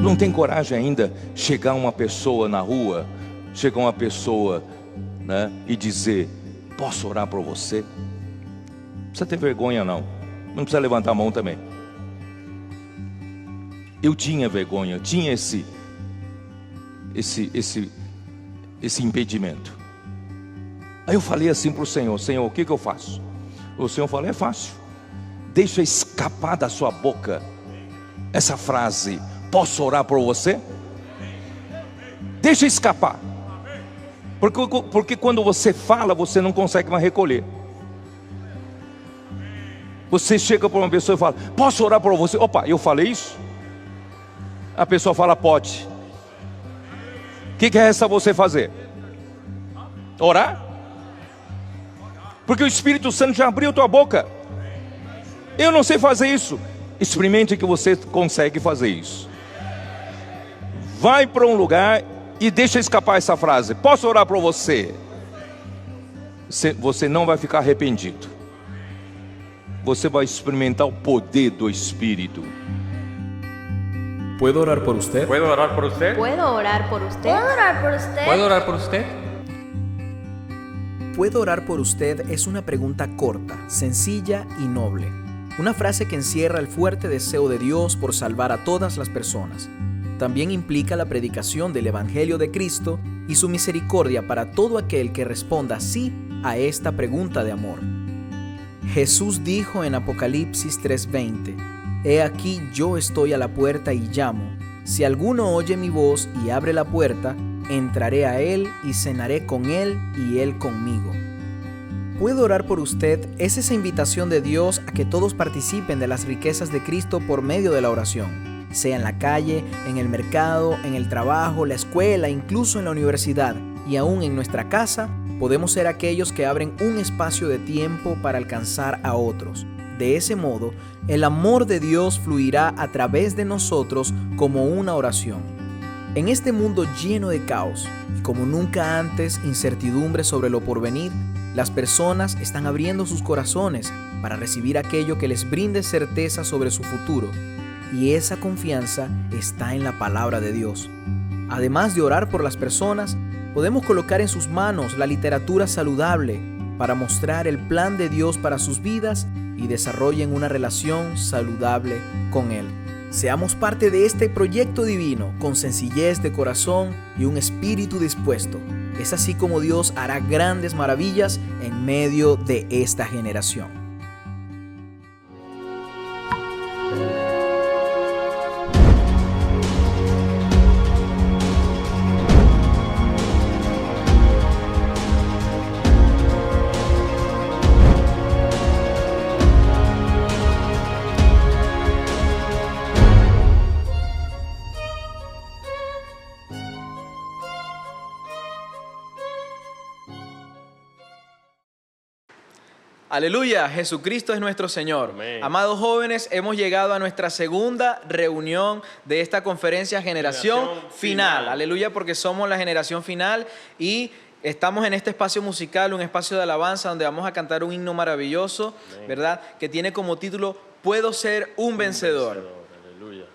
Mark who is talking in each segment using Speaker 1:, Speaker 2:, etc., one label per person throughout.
Speaker 1: não tem coragem ainda chegar uma pessoa na rua, chegar uma pessoa, né, e dizer: posso orar por você? Não precisa ter vergonha não. Não precisa levantar a mão também. Eu tinha vergonha, tinha esse impedimento. Aí eu falei assim para o Senhor: Senhor, o que eu faço? O Senhor falou: é fácil. Deixa escapar da sua boca essa frase: posso orar por você? Deixa escapar. Porque quando você fala, você não consegue mais recolher. Você chega para uma pessoa e fala: posso orar por você? Opa, eu falei isso? A pessoa fala: pode. O que resta você fazer? Orar? Porque o Espírito Santo já abriu tua boca. Eu não sei fazer isso. Experimente que você consegue fazer isso. Vai para um lugar e deixa escapar essa frase: posso orar por você? Você não vai ficar arrependido. Você vai experimentar o poder do Espírito.
Speaker 2: ¿Puedo orar por usted?
Speaker 3: ¿Puedo orar por usted?
Speaker 4: ¿Puedo orar por usted?
Speaker 5: ¿Puedo orar por usted?
Speaker 3: ¿Puedo orar por usted?
Speaker 6: ¿Puedo orar por usted? Es una pregunta corta, sencilla y noble. Una frase que encierra el fuerte deseo de Dios por salvar a todas las personas. También implica la predicación del Evangelio de Cristo y su misericordia para todo aquel que responda sí a esta pregunta de amor. Jesús dijo en Apocalipsis 3:20: He aquí yo estoy a la puerta y llamo. Si alguno oye mi voz y abre la puerta, entraré a él y cenaré con él y él conmigo. ¿Puedo orar por usted? Es esa invitación de Dios a que todos participen de las riquezas de Cristo por medio de la oración. Sea en la calle, en el mercado, en el trabajo, la escuela, incluso en la universidad y aún en nuestra casa, podemos ser aquellos que abren un espacio de tiempo para alcanzar a otros. De ese modo, el amor de Dios fluirá a través de nosotros como una oración. En este mundo lleno de caos y como nunca antes incertidumbre sobre lo porvenir, las personas están abriendo sus corazones para recibir aquello que les brinde certeza sobre su futuro, y esa confianza está en la palabra de Dios. Además de orar por las personas, podemos colocar en sus manos la literatura saludable para mostrar el plan de Dios para sus vidas y desarrollen una relación saludable con Él. Seamos parte de este proyecto divino con sencillez de corazón y un espíritu dispuesto. Es así como Dios hará grandes maravillas en medio de esta generación.
Speaker 7: Aleluya, Jesucristo es nuestro Señor.
Speaker 3: Amén.
Speaker 7: Amados jóvenes, hemos llegado a nuestra segunda reunión de esta conferencia Generación Final. Aleluya, porque somos la generación final y estamos en este espacio musical, un espacio de alabanza donde vamos a cantar un himno maravilloso,
Speaker 3: Amén.
Speaker 7: ¿verdad? Que tiene como título Puedo ser un vencedor.
Speaker 3: Aleluya.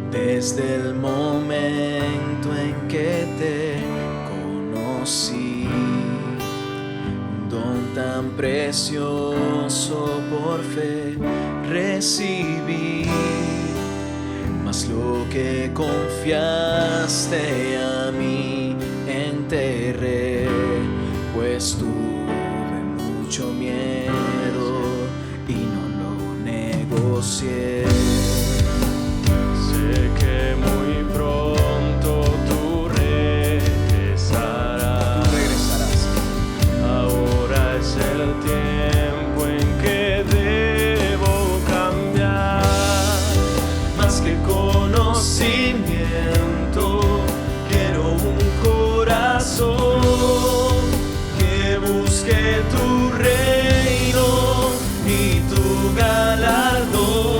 Speaker 6: Desde el momento en que te conocí, don tan precioso por fe recibí, mas lo que confiaste a mí enterré, pues tuve mucho miedo y no lo negocié.
Speaker 3: Sé que muy pronto tú regresarás. Ahora es el tiempo en que debo cambiar. Más que conocimiento, quiero un corazón que busque tu reino y tu galardón.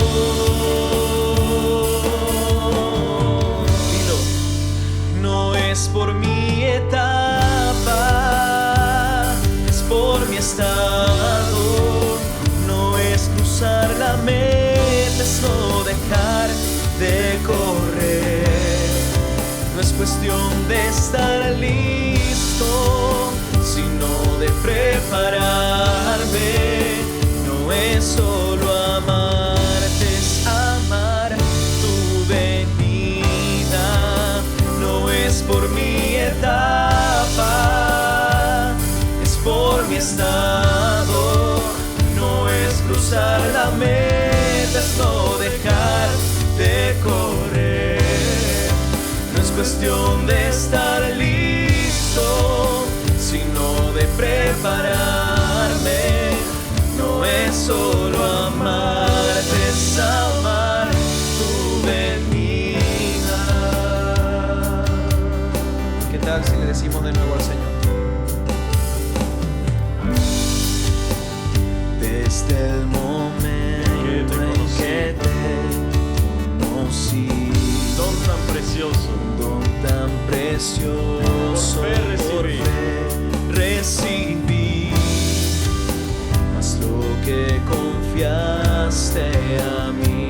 Speaker 3: Dilo, no es por mi etapa, es por mi estado, no es cruzar la meta, es no cuestión de estar listo, sino de prepararme. No es solo amarte, es amar tu venida. No es por mi etapa, es por mi estado. No es cruzar la meta, es no dejar de correr. No es cuestión de estar listo, sino de prepararme. No es solo amarte, es amar tu venida.
Speaker 7: ¿Qué tal si le decimos de nuevo al Señor?
Speaker 3: Desde el momento en que te conocí,
Speaker 2: Don tan precioso,
Speaker 3: don tan precioso,
Speaker 2: Por fe recibí.
Speaker 3: fe recibí. Mas lo que confiaste a mí,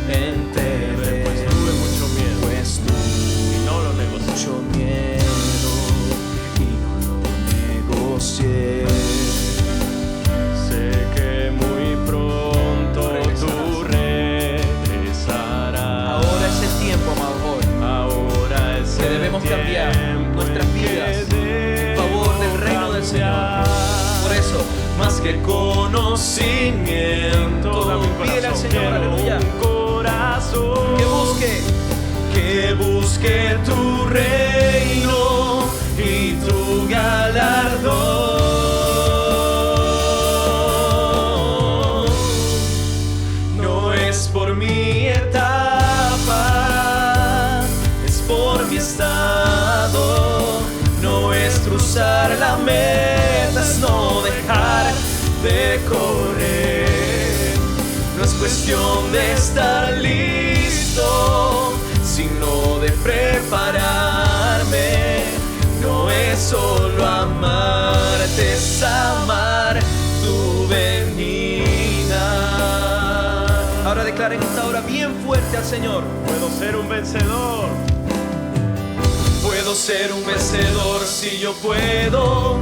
Speaker 3: enterré.
Speaker 2: pues tuve mucho miedo
Speaker 3: Pues tuve
Speaker 2: y no lo negocié.
Speaker 3: mucho miedo y no lo negocié.
Speaker 2: Sé que muy pronto tú regresarás.
Speaker 7: Ahora es el tiempo, amado joven,
Speaker 2: Ahora es
Speaker 7: que
Speaker 2: el
Speaker 7: debemos cambiar
Speaker 2: tiempo
Speaker 7: nuestras
Speaker 2: en que
Speaker 7: vidas en favor del reino del Señor.
Speaker 2: cambiar.
Speaker 7: Por eso,
Speaker 3: Más que conocimiento,
Speaker 2: Toda mi
Speaker 7: pídele al
Speaker 2: corazón
Speaker 7: Señor,
Speaker 2: quiero
Speaker 7: aleluya,
Speaker 2: un corazón
Speaker 7: que
Speaker 3: busque tu reino y tu galardón. No es por mi etapa, es por mi estado. No es cruzar la meta, es no dejar de correr. No es cuestión de estar listo, sino de prepararme. No es solo amarte, es amar tu venida.
Speaker 7: ahora declaren esta hora bien fuerte al Señor.
Speaker 2: Puedo ser un vencedor.
Speaker 3: Puedo ser un vencedor si yo puedo,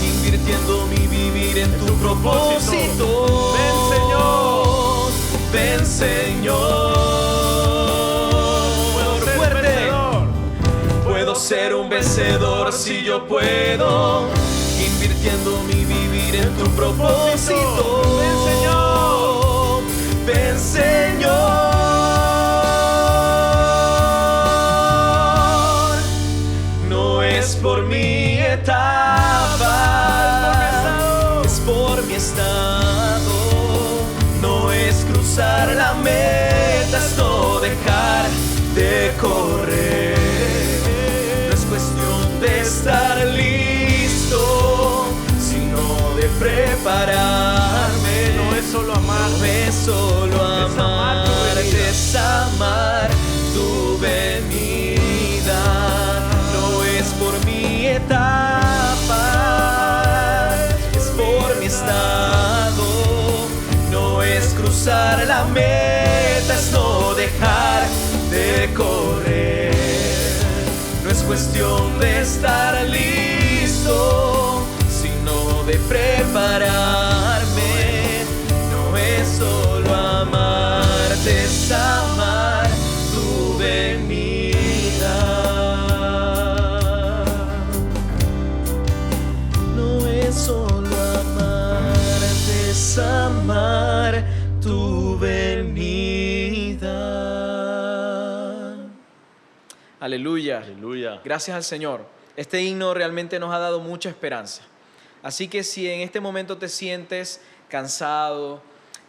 Speaker 3: invirtiendo mi vivir en tu propósito.
Speaker 2: Ven, Señor.
Speaker 3: Ven, Señor.
Speaker 2: Puedo ser un
Speaker 3: Fuerte.
Speaker 2: vencedor.
Speaker 3: Puedo ser un vencedor si yo puedo, invirtiendo mi vivir en tu propósito.
Speaker 2: Ven, Señor.
Speaker 3: Ven, Señor. No es por mi etapa, es por mi estado. No es cruzar la meta, es no dejar de correr. No es cuestión de estar listo, sino de prepararme.
Speaker 2: No es solo amar,
Speaker 3: No es solo
Speaker 2: Es amar tu
Speaker 3: amarte,
Speaker 2: venida.
Speaker 3: es amar tu venida. No es por mi etapa, es por mi estado. No es cruzar la meta, es no dejar de correr. No es cuestión de estar listo, sino de prepararme. No es solo amarte, es amar tu venida. No es solo amarte, es amar tu venida.
Speaker 7: Aleluya.
Speaker 2: Aleluya.
Speaker 7: Gracias al Señor. Este himno realmente nos ha dado mucha esperanza. Así que si en este momento te sientes cansado,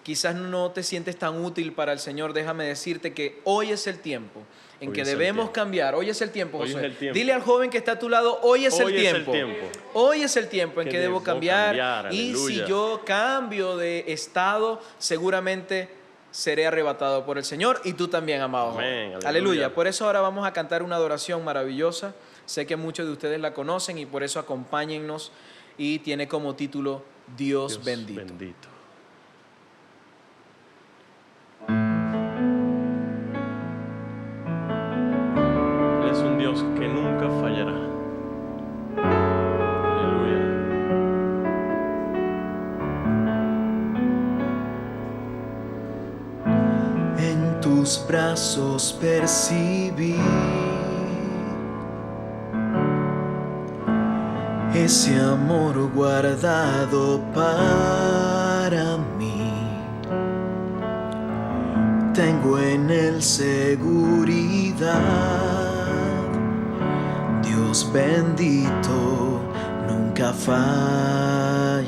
Speaker 7: quizás no te sientes tan útil para el Señor, déjame decirte que hoy es el tiempo en
Speaker 2: Hoy
Speaker 7: que
Speaker 2: es el
Speaker 7: debemos
Speaker 2: tiempo.
Speaker 7: cambiar. Hoy es el tiempo,
Speaker 2: Hoy es
Speaker 7: Josué.
Speaker 2: el tiempo.
Speaker 7: Dile al joven que está a tu lado, hoy es el
Speaker 2: Hoy es el
Speaker 7: tiempo.
Speaker 2: tiempo.
Speaker 7: Hoy es el tiempo en
Speaker 2: Que
Speaker 7: que debo
Speaker 2: debo
Speaker 7: cambiar.
Speaker 2: cambiar,
Speaker 7: Y si
Speaker 2: aleluya.
Speaker 7: yo cambio de estado, seguramente seré arrebatado por el Señor y tú también, amado joven.
Speaker 2: Amén, aleluya.
Speaker 7: Aleluya. Por eso ahora vamos a cantar una adoración maravillosa. Sé que muchos de ustedes la conocen y por eso acompáñennos, y tiene como título Dios bendito.
Speaker 2: bendito. Él es un Dios que
Speaker 3: tus brazos percibí ese amor guardado para mí. Tengo en él seguridad, Dios bendito, nunca fallarás.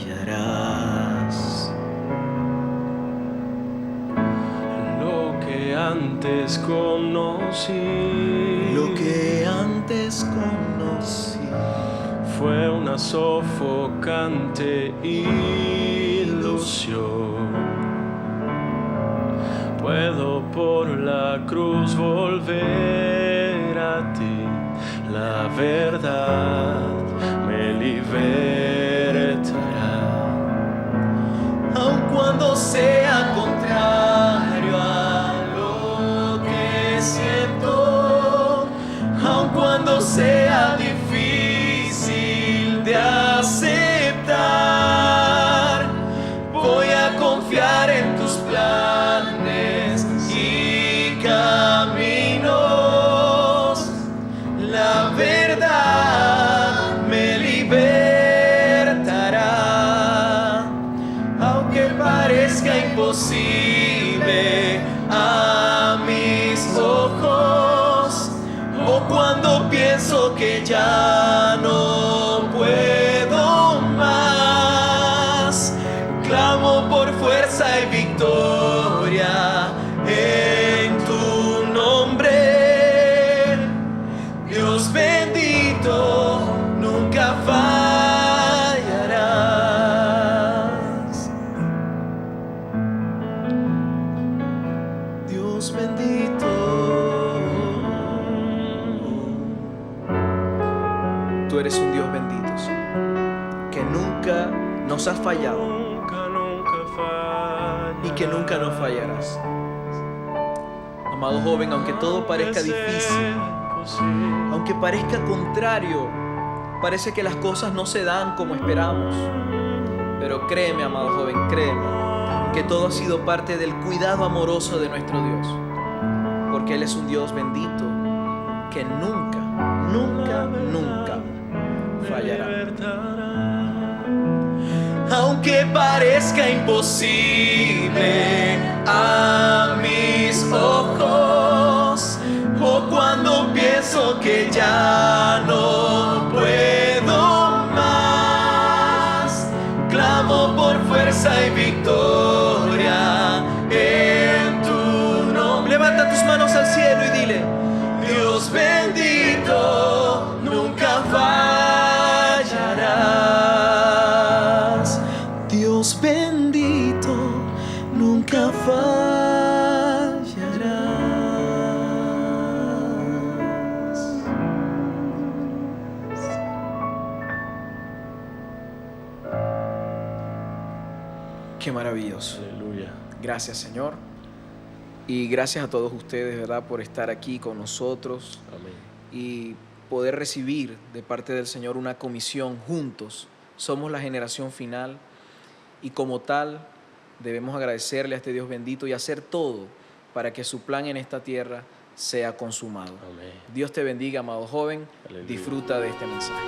Speaker 4: Lo que antes conocí,
Speaker 3: Lo que antes conocí
Speaker 4: fue una sofocante ilusión. Puedo por la cruz volver a ti, la verdad me libertará.
Speaker 3: aun cuando sea contrario a lo que siento, aun cuando sea difícil de aceptar, voy a confiar en tus planes y caminos. La verdad me libertará, aunque parezca imposible a mis ojos, o cuando pienso que ya no puedo más, clamo por fuerza y victoria en tu nombre. Dios bendito, nunca fallarás. Dios bendito.
Speaker 7: Tú eres un Dios bendito, Señor, que nunca nos has fallado
Speaker 4: nunca fallarás.
Speaker 7: y que nunca nos fallarás. Amado joven, aunque todo parezca difícil, aunque parezca contrario, parece que las cosas no se dan como esperamos, pero créeme, amado joven, créeme, que todo ha sido parte del cuidado amoroso de nuestro Dios, porque Él es un Dios bendito que nunca, nunca, nunca fallará.
Speaker 3: Aunque parezca imposible a mis ojos, o cuando pienso que ya no puedo más, clamo por fuerza y victoria en tu nombre.
Speaker 7: Levanta tus manos al cielo y dile:
Speaker 3: Dios bendito, nunca fallarás. Dios bendito, nunca fallarás.
Speaker 7: Qué maravilloso.
Speaker 4: Aleluya.
Speaker 7: Gracias, Señor. Y gracias a todos ustedes, ¿verdad?, por estar aquí con nosotros
Speaker 4: Amén.
Speaker 7: y poder recibir de parte del Señor una comisión juntos. Somos la generación final y como tal debemos agradecerle a este Dios bendito y hacer todo para que su plan en esta tierra sea consumado.
Speaker 4: Amén.
Speaker 7: Dios te bendiga, amado joven.
Speaker 4: Aleluya.
Speaker 7: Disfruta de este mensaje.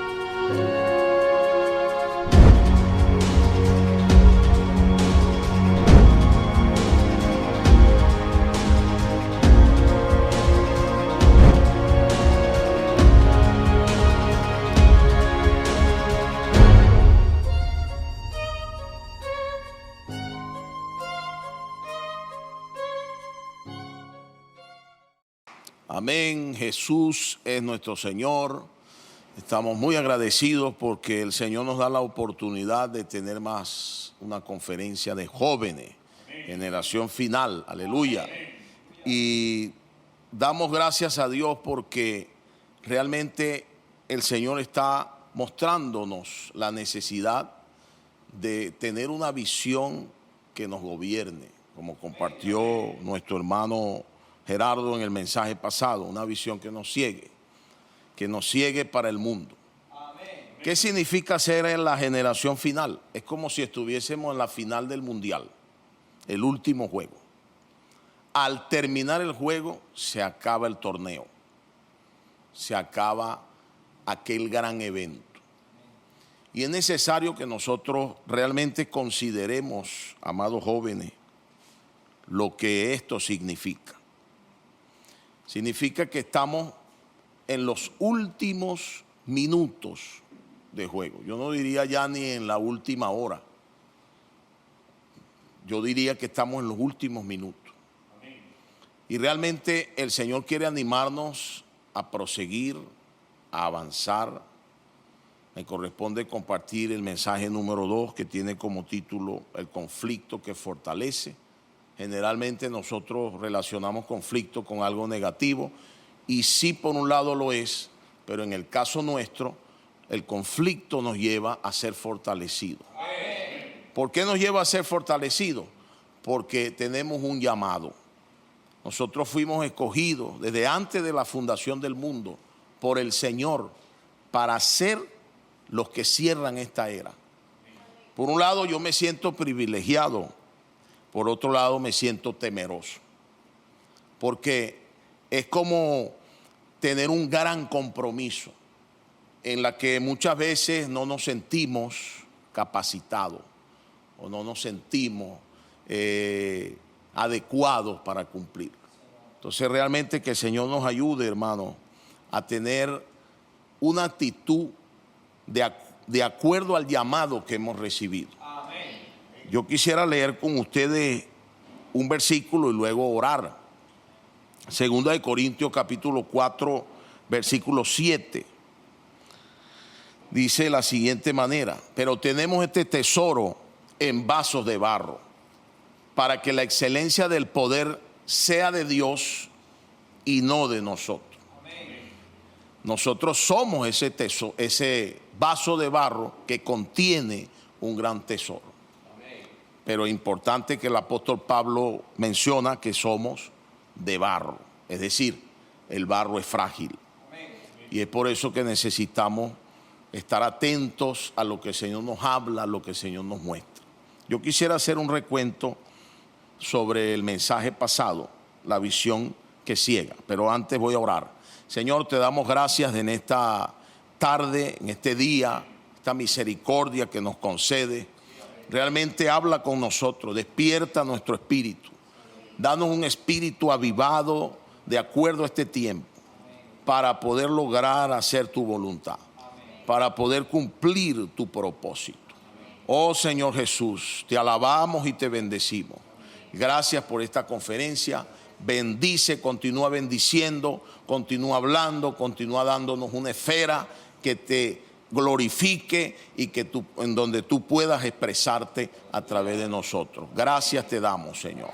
Speaker 5: Amén. Jesús es nuestro Señor. Estamos muy agradecidos porque el Señor nos da la oportunidad de tener más una conferencia de jóvenes, generación final. Aleluya. Y damos gracias a Dios porque realmente el Señor está mostrándonos la necesidad de tener una visión que nos gobierne, como compartió nuestro hermano Gerardo en el mensaje pasado, una visión que nos ciegue para el mundo. ¿Qué significa ser en la generación final? Es como si estuviésemos en la final del mundial, el último juego. al terminar el juego se acaba el torneo, se acaba aquel gran evento. Y es necesario que nosotros realmente consideremos, amados jóvenes, lo que esto significa. Significa que estamos en los últimos minutos de juego. Yo no diría ya ni en la última hora. Yo diría que estamos en los últimos minutos. Y realmente el Señor quiere animarnos a proseguir, a avanzar. Me corresponde compartir el mensaje número 2, que tiene como título El conflicto que fortalece. Generalmente nosotros relacionamos conflicto con algo negativo, y sí, por un lado lo es, pero en el caso nuestro, el conflicto nos lleva a ser fortalecidos. ¿Por qué nos lleva a ser fortalecidos? Porque tenemos un llamado. Nosotros fuimos escogidos desde antes de la fundación del mundo por el Señor para ser los que cierran esta era. Por un lado, yo me siento privilegiado. Por otro lado, me siento temeroso. Porque es como tener un gran compromiso en la que muchas veces no nos sentimos capacitados o no nos sentimos adecuados para cumplir. Entonces, realmente que el Señor nos ayude, hermano, a tener una actitud de acuerdo al llamado que hemos recibido. Amén. Yo quisiera leer con ustedes un versículo y luego orar. Segunda de Corintios capítulo 4, versículo 7. Dice de la siguiente manera: pero tenemos este tesoro en vasos de barro, para que la excelencia del poder sea de Dios y no de nosotros. Nosotros somos ese tesoro, ese vaso de barro que contiene un gran tesoro. Pero es importante que el apóstol Pablo menciona que somos de barro, es decir, el barro es frágil. Y es por eso que necesitamos estar atentos a lo que el Señor nos habla, a lo que el Señor nos muestra. Yo quisiera hacer un recuento sobre el mensaje pasado, la visión que ciega, pero antes voy a orar. Señor, te damos gracias en esta tarde, en este día, esta misericordia que nos concede. Realmente habla con nosotros, despierta nuestro espíritu. Danos un espíritu avivado de acuerdo a este tiempo, para poder lograr hacer tu voluntad, para poder cumplir tu propósito. Oh Señor Jesús, te alabamos y te bendecimos. Gracias por esta conferencia. Bendice, continúa bendiciendo, continúa hablando, continúa dándonos una esfera que te glorifique y que en donde tú puedas expresarte a través de nosotros. Gracias te damos, Señor.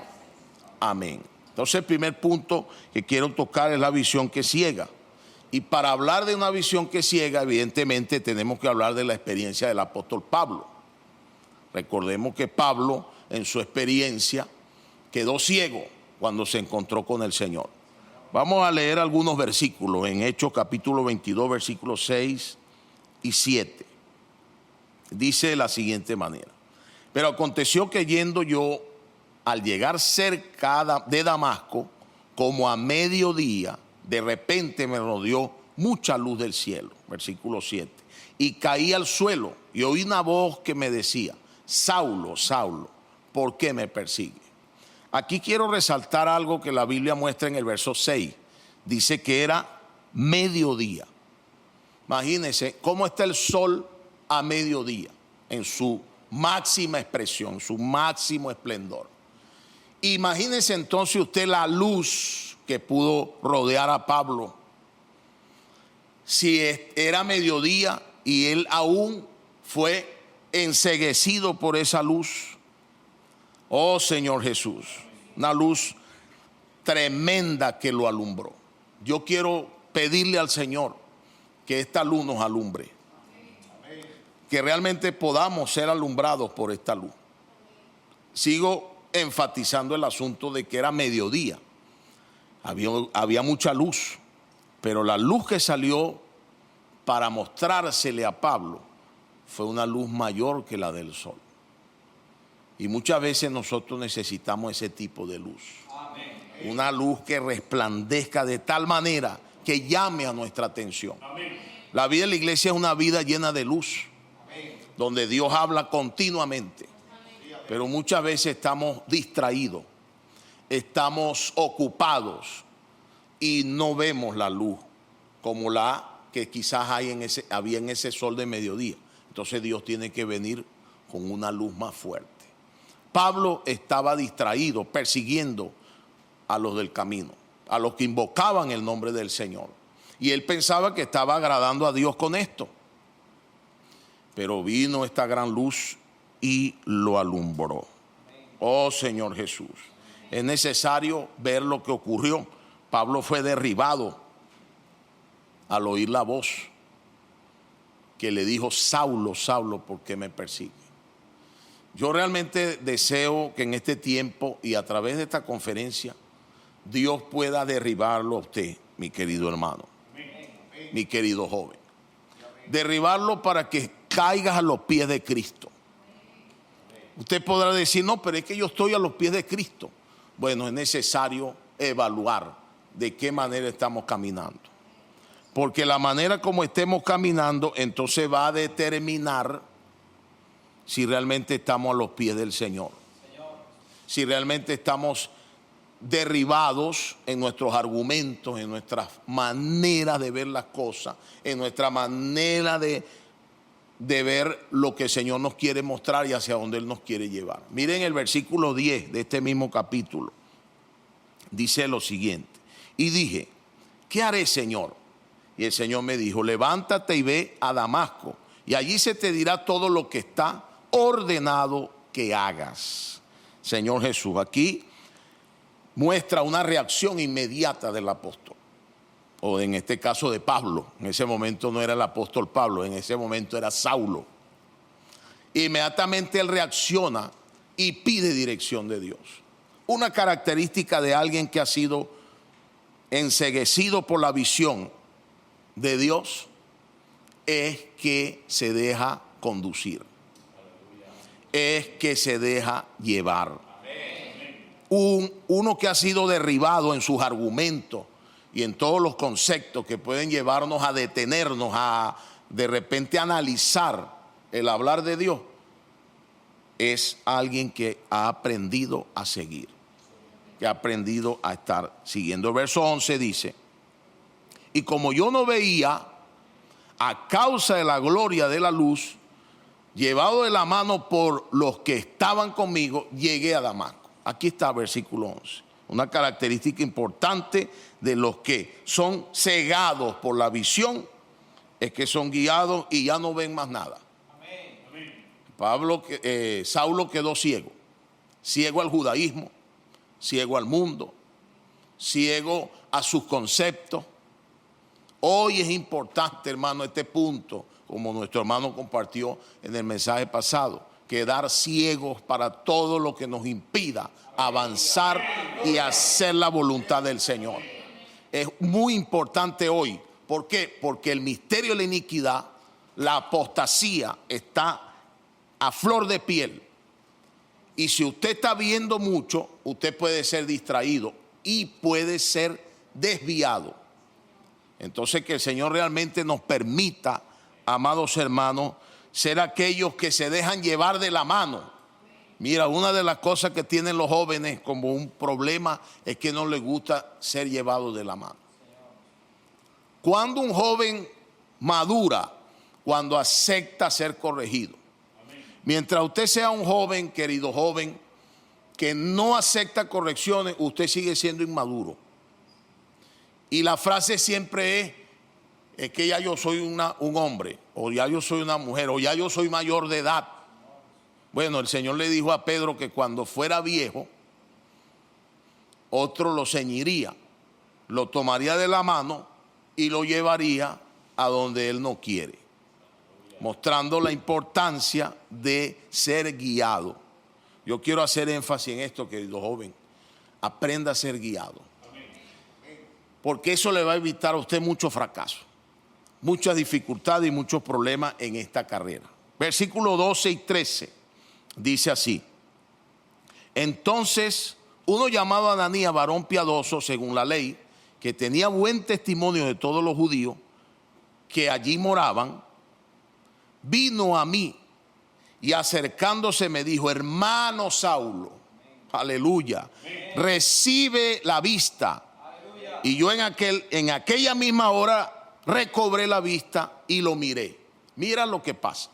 Speaker 5: Amén. Entonces, el primer punto que quiero tocar es la visión que ciega. Y para hablar de una visión que ciega, evidentemente tenemos que hablar de la experiencia del apóstol Pablo. Recordemos que Pablo, en su experiencia, quedó ciego cuando se encontró con el Señor. Vamos a leer algunos versículos en Hechos capítulo 22, versículos 6 y 7. Dice de la siguiente manera: pero aconteció que yendo yo, al llegar cerca de Damasco, como a mediodía, de repente me rodeó mucha luz del cielo. Versículo 7. Y caí al suelo y oí una voz que me decía: Saulo, Saulo, ¿por qué me persigues? Aquí quiero resaltar algo que la Biblia muestra en el verso 6. Dice que era mediodía. Imagínense cómo está el sol a mediodía, en su máxima expresión, su máximo esplendor. Imagínense entonces usted la luz que pudo rodear a Pablo. Si era mediodía y él aún fue enceguecido por esa luz. Oh Señor Jesús, una luz tremenda que lo alumbró. Yo quiero pedirle al Señor que esta luz nos alumbre, que realmente podamos ser alumbrados por esta luz. Sigo enfatizando el asunto de que era mediodía, había mucha luz, pero la luz que salió para mostrársele a Pablo fue una luz mayor que la del sol. Y muchas veces nosotros necesitamos ese tipo de luz. Una luz que resplandezca de tal manera que llame a nuestra atención. La vida de la iglesia es una vida llena de luz, donde Dios habla continuamente. Pero muchas veces estamos distraídos, estamos ocupados y no vemos la luz como la que quizás había en ese sol de mediodía. Entonces Dios tiene que venir con una luz más fuerte. Pablo estaba distraído, persiguiendo a los del camino, a los que invocaban el nombre del Señor. Y él pensaba que estaba agradando a Dios con esto. Pero vino esta gran luz y lo alumbró. Oh Señor Jesús, es necesario ver lo que ocurrió. Pablo fue derribado al oír la voz que le dijo: Saulo, Saulo, ¿por qué me persigue? Yo realmente deseo que en este tiempo y a través de esta conferencia Dios pueda derribarlo a usted, mi querido hermano, mi querido joven. Derribarlo para que caigas a los pies de Cristo. Usted podrá decir: no, pero es que yo estoy a los pies de Cristo. Bueno, es necesario evaluar de qué manera estamos caminando. Porque la manera como estemos caminando entonces va a determinar si realmente estamos a los pies del Señor. Si realmente estamos derribados en nuestros argumentos, en nuestras maneras de ver las cosas, en nuestra manera de ver lo que el Señor nos quiere mostrar y hacia dónde Él nos quiere llevar. Miren el versículo 10 de este mismo capítulo. Dice lo siguiente: y dije, ¿qué haré, Señor? Y el Señor me dijo: levántate y ve a Damasco, y allí se te dirá todo lo que está ordenado que hagas. Señor Jesús aquí muestra una reacción inmediata del apóstol, o en este caso de Pablo. En ese momento no era el apóstol Pablo, en ese momento era Saulo. Inmediatamente él reacciona y pide dirección de Dios. Una característica de alguien que ha sido enceguecido por la visión de Dios es que se deja conducir, es que se deja llevar. Uno que ha sido derribado en sus argumentos y en todos los conceptos que pueden llevarnos a detenernos, a de repente analizar el hablar de Dios, es alguien que ha aprendido a seguir, que ha aprendido a estar siguiendo. El verso 11 dice: y como yo no veía a causa de la gloria de la luz, llevado de la mano por los que estaban conmigo, llegué a Damasco. Aquí está versículo 11. Una característica importante de los que son cegados por la visión es que son guiados y ya no ven más nada. Saulo quedó ciego. Ciego al judaísmo, ciego al mundo, ciego a sus conceptos. Hoy es importante, hermano, este punto, como nuestro hermano compartió en el mensaje pasado: quedar ciegos para todo lo que nos impida avanzar y hacer la voluntad del Señor. Es muy importante hoy. ¿Por qué? Porque el misterio de la iniquidad, la apostasía, está a flor de piel. Y si usted está viendo mucho, usted puede ser distraído y puede ser desviado. Entonces, que el Señor realmente nos permita, amados hermanos, ser aquellos que se dejan llevar de la mano. Mira, una de las cosas que tienen los jóvenes como un problema es que no les gusta ser llevados de la mano. Cuando un joven madura, cuando acepta ser corregido. Mientras usted sea un joven, querido joven, que no acepta correcciones, usted sigue siendo inmaduro. Y la frase siempre es que ya yo soy un hombre, o ya yo soy una mujer, o ya yo soy mayor de edad. Bueno, el Señor le dijo a Pedro que cuando fuera viejo, otro lo ceñiría, lo tomaría de la mano y lo llevaría a donde él no quiere, mostrando la importancia de ser guiado. Yo quiero hacer énfasis en esto, querido joven: aprenda a ser guiado, porque eso le va a evitar a usted mucho fracaso, muchas dificultades y muchos problemas en esta carrera. Versículos 12 y 13 dice así: entonces uno llamado Ananías, varón piadoso según la ley, que tenía buen testimonio de todos los judíos que allí moraban, vino a mí y acercándose me dijo: hermano Saulo, aleluya, recibe la vista. Y yo en aquella misma hora recobré la vista y lo miré. Mira lo que pasa.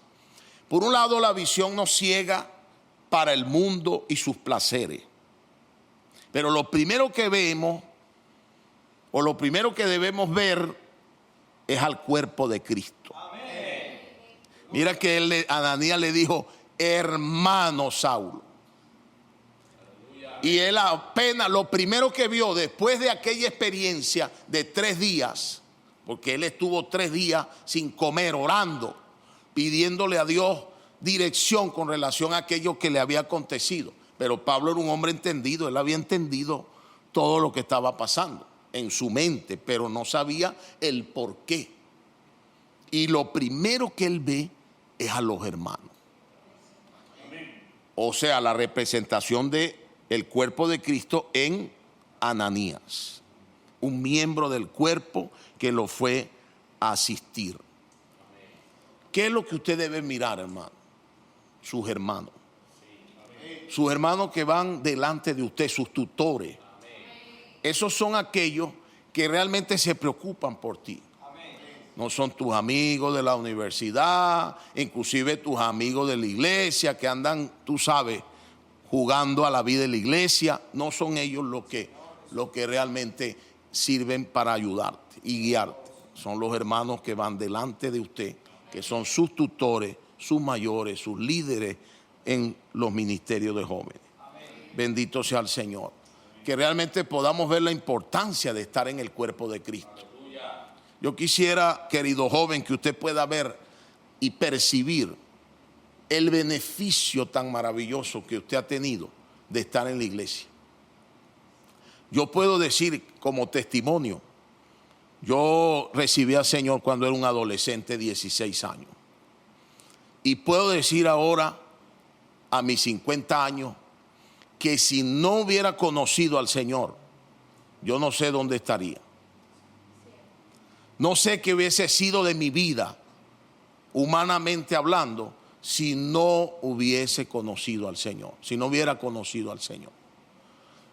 Speaker 5: Por un lado, la visión nos ciega para el mundo y sus placeres. Pero lo primero que vemos, o lo primero que debemos ver, es al cuerpo de Cristo. Mira que Ananías le dijo: hermano Saulo. Y él apenas, lo primero que vio después de aquella experiencia de 3 días, porque él estuvo 3 días sin comer, orando, pidiéndole a Dios dirección con relación a aquello que le había acontecido. Pero Pablo era un hombre entendido, él había entendido todo lo que estaba pasando en su mente, pero no sabía el por qué. Y lo primero que él ve es a los hermanos. O sea, la representación del cuerpo de Cristo en Ananías, un miembro del cuerpo que lo fue a asistir. ¿Qué es lo que usted debe mirar, hermano? Sus hermanos. Sus hermanos que van delante de usted, sus tutores. Esos son aquellos que realmente se preocupan por ti. No son tus amigos de la universidad, inclusive tus amigos de la iglesia que andan, tú sabes, jugando a la vida de la iglesia. No son ellos los que realmente sirven para ayudarte y guiarte. Son los hermanos que van delante de usted, que son sus tutores, sus mayores, sus líderes en los ministerios de jóvenes. Bendito sea el Señor. Que realmente podamos ver la importancia de estar en el cuerpo de Cristo. Yo quisiera, querido joven, que usted pueda ver y percibir el beneficio tan maravilloso que usted ha tenido de estar en la iglesia. Yo puedo decir como testimonio, yo recibí al Señor cuando era un adolescente, 16 años. Y puedo decir ahora, a mis 50 años, que si no hubiera conocido al Señor, yo no sé dónde estaría. No sé qué hubiese sido de mi vida, humanamente hablando, si no hubiese conocido al Señor, si no hubiera conocido al Señor.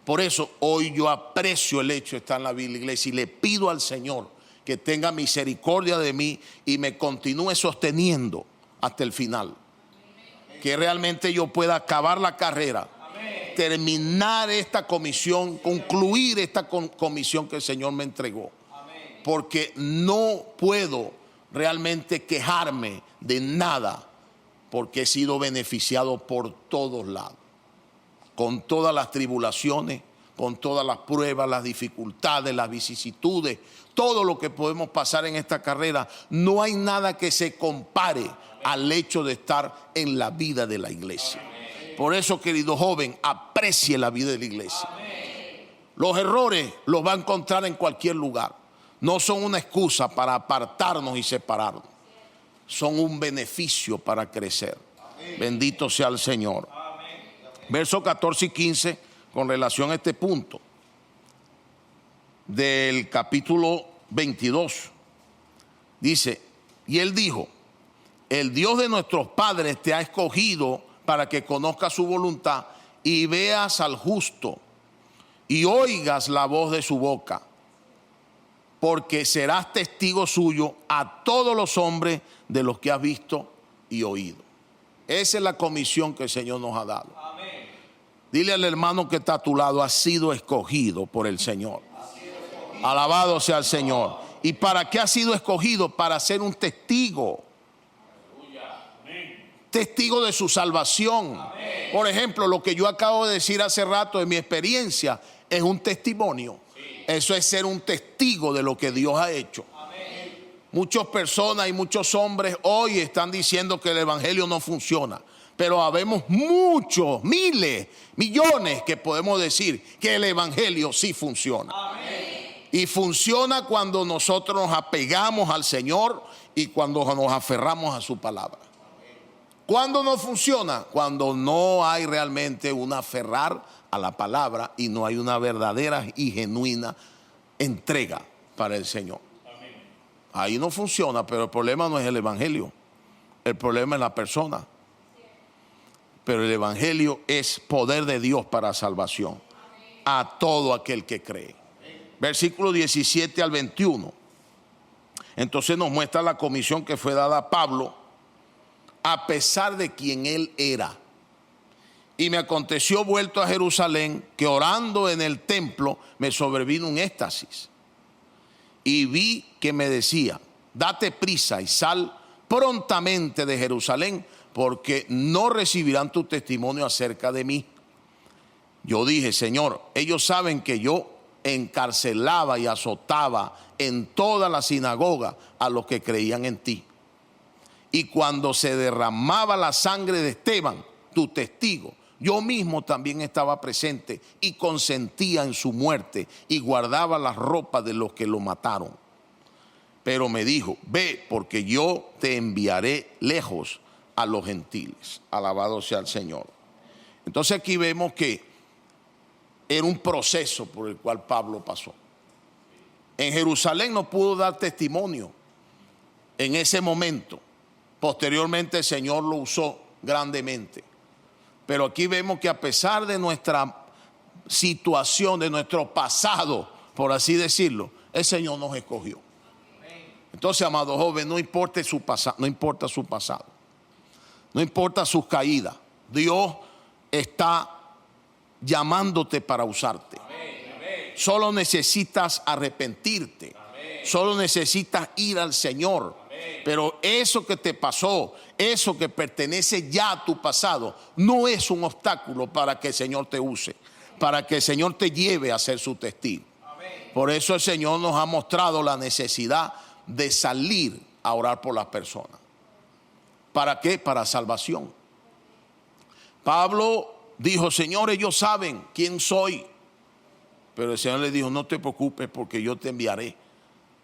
Speaker 5: Por eso hoy yo aprecio el hecho de estar en la iglesia y le pido al Señor que tenga misericordia de mí y me continúe sosteniendo hasta el final. Que realmente yo pueda acabar la carrera, terminar esta comisión, concluir esta comisión que el Señor me entregó. Porque no puedo realmente quejarme de nada, porque he sido beneficiado por todos lados, con todas las tribulaciones, con todas las pruebas, las dificultades, las vicisitudes, todo lo que podemos pasar en esta carrera. No hay nada que se compare al hecho de estar en la vida de la iglesia. Por eso, querido joven, aprecie la vida de la iglesia. Los errores los va a encontrar en cualquier lugar. No son una excusa para apartarnos y separarnos. Son un beneficio para crecer. Bendito sea el Señor. Versos 14 y 15 con relación a este punto del capítulo 22. Dice: y él dijo: el Dios de nuestros padres te ha escogido para que conozcas su voluntad y veas al justo y oigas la voz de su boca, porque serás testigo suyo a todos los hombres de los que has visto y oído. Esa es la comisión que el Señor nos ha dado. Amén. Dile al hermano que está a tu lado: has sido escogido por el Señor. Alabado sea el Señor. ¿Y para qué has sido escogido? Para ser un testigo. Testigo de su salvación. Amén. Por ejemplo, lo que yo acabo de decir hace rato de mi experiencia es un testimonio. Eso es ser un testigo de lo que Dios ha hecho. Amén. Muchas personas y muchos hombres hoy están diciendo que el evangelio no funciona, pero habemos muchos, miles, millones que podemos decir que el evangelio sí funciona. Amén. Y funciona cuando nosotros nos apegamos al Señor y cuando nos aferramos a su palabra. Amén. ¿Cuándo no funciona? Cuando no hay realmente un aferrar a la palabra y no hay una verdadera y genuina entrega para el Señor. Ahí no funciona, pero el problema no es el evangelio. El problema es la persona. Pero el evangelio es poder de Dios para salvación a todo aquel que cree. Versículo 17 al 21. Entonces nos muestra la comisión que fue dada a Pablo a pesar de quien él era. Y me aconteció vuelto a Jerusalén que orando en el templo me sobrevino un éxtasis. Y vi que me decía: date prisa y sal prontamente de Jerusalén, porque no recibirán tu testimonio acerca de mí. Yo dije: Señor, ellos saben que yo encarcelaba y azotaba en toda la sinagoga a los que creían en ti. Y cuando se derramaba la sangre de Esteban, tu testigo, yo mismo también estaba presente y consentía en su muerte y guardaba las ropas de los que lo mataron. Pero me dijo: ve, porque yo te enviaré lejos a los gentiles. Alabado sea el Señor. Entonces aquí vemos que era un proceso por el cual Pablo pasó. En Jerusalén no pudo dar testimonio en ese momento. Posteriormente el Señor lo usó grandemente. Pero aquí vemos que a pesar de nuestra situación, de nuestro pasado, por así decirlo, el Señor nos escogió. Entonces, amado joven, no importa su pasado, no importa su pasado, no importa sus caídas. Dios está llamándote para usarte. Solo necesitas arrepentirte. Solo necesitas ir al Señor. Pero eso que te pasó, eso que pertenece ya a tu pasado, no es un obstáculo para que el Señor te use, para que el Señor te lleve a ser su testigo. Por eso el Señor nos ha mostrado la necesidad de salir a orar por las personas. ¿Para qué? Para salvación. Pablo dijo: Señor, ellos saben quién soy. Pero el Señor le dijo: no te preocupes, porque yo te enviaré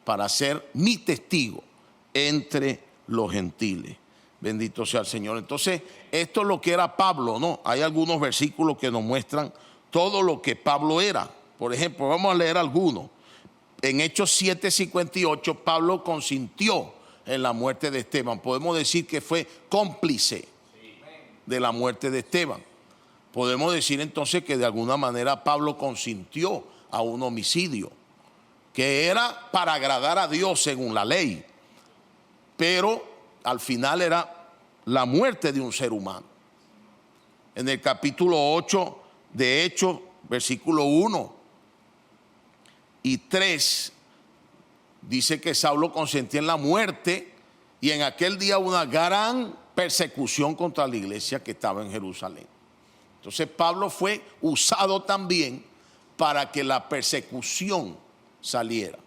Speaker 5: para ser mi testigo entre los gentiles. Bendito sea el Señor. Entonces, esto es lo que era Pablo, ¿no? Hay algunos versículos que nos muestran todo lo que Pablo era. Por ejemplo, vamos a leer algunos. En Hechos 7:58, Pablo consintió en la muerte de Esteban. Podemos decir que fue cómplice de la muerte de Esteban. Podemos decir entonces que de alguna manera Pablo consintió a un homicidio, que era para agradar a Dios según la ley, pero al final era la muerte de un ser humano. En el capítulo 8 de Hechos, versículo 1 y 3, dice que Saulo consentía en la muerte, y en aquel día una gran persecución contra la iglesia que estaba en Jerusalén. Entonces Pablo fue usado también para que la persecución saliera,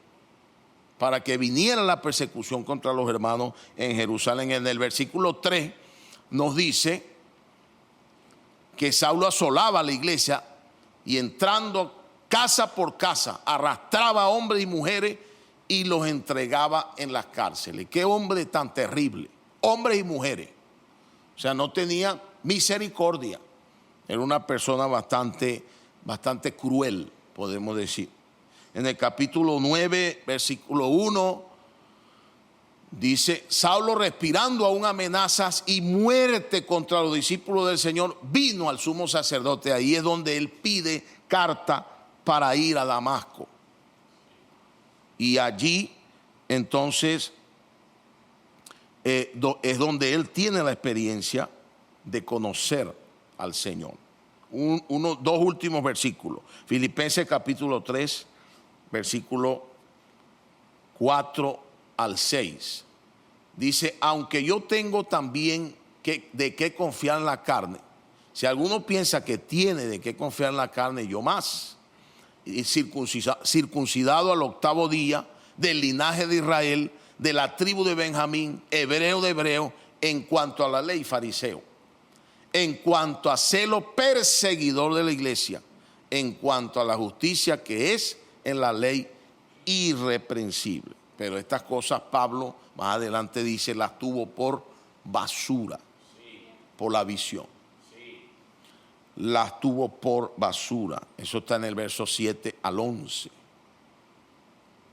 Speaker 5: para que viniera la persecución contra los hermanos en Jerusalén. En el versículo 3 nos dice que Saulo asolaba la iglesia y entrando casa por casa arrastraba a hombres y mujeres y los entregaba en las cárceles. Qué hombre tan terrible, hombres y mujeres. O sea, no tenía misericordia. Era una persona bastante cruel, podemos decir. En el capítulo 9, versículo 1, dice: Saulo, respirando aún amenazas y muerte contra los discípulos del Señor, vino al sumo sacerdote. Ahí es donde él pide carta para ir a Damasco. Y allí, entonces, es donde él tiene la experiencia de conocer al Señor. Dos últimos versículos. Filipenses capítulo 3, versículo 4 al 6. Dice: aunque yo tengo también de qué confiar en la carne. Si alguno piensa que tiene de qué confiar en la carne, yo más. Y circuncidado al 8º día, del linaje de Israel, de la tribu de Benjamín, hebreo de hebreo, en cuanto a la ley, fariseo. En cuanto a celo, perseguidor de la iglesia. En cuanto a la justicia que es en la ley, irreprensible. Pero estas cosas Pablo más adelante dice las tuvo por basura por la visión. Las tuvo por basura. Eso está en el verso 7 al 11.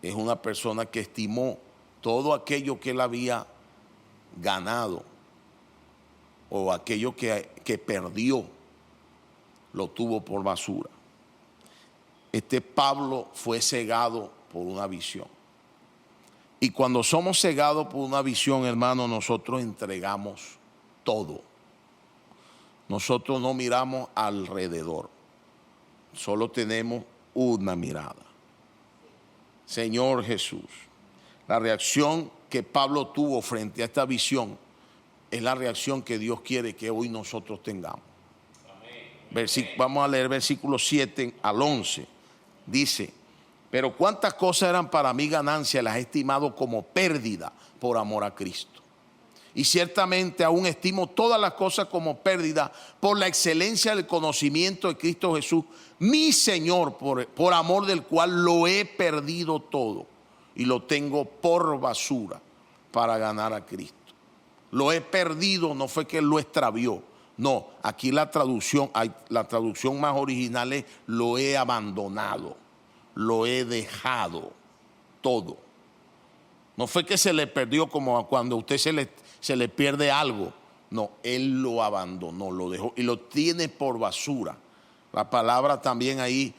Speaker 5: Es una persona que estimó todo aquello que él había ganado o aquello que perdió, lo tuvo por basura. Este Pablo fue cegado por una visión. Y cuando somos cegados por una visión, hermano, nosotros entregamos todo. Nosotros no miramos alrededor, solo tenemos una mirada. Señor Jesús, la reacción que Pablo tuvo frente a esta visión es la reacción que Dios quiere que hoy nosotros tengamos. Vamos a leer versículos 7 al 11. Dice: pero cuántas cosas eran para mí ganancia, las he estimado como pérdida por amor a Cristo. Y ciertamente aún estimo todas las cosas como pérdida por la excelencia del conocimiento de Cristo Jesús, mi Señor, por amor del cual lo he perdido todo y lo tengo por basura para ganar a Cristo. Lo he perdido, no fue que él lo extravió. No, aquí la traducción más original es: lo he abandonado, lo he dejado todo. No fue que se le perdió como cuando a usted se le pierde algo. No, él lo abandonó, lo dejó y lo tiene por basura. La palabra también ahí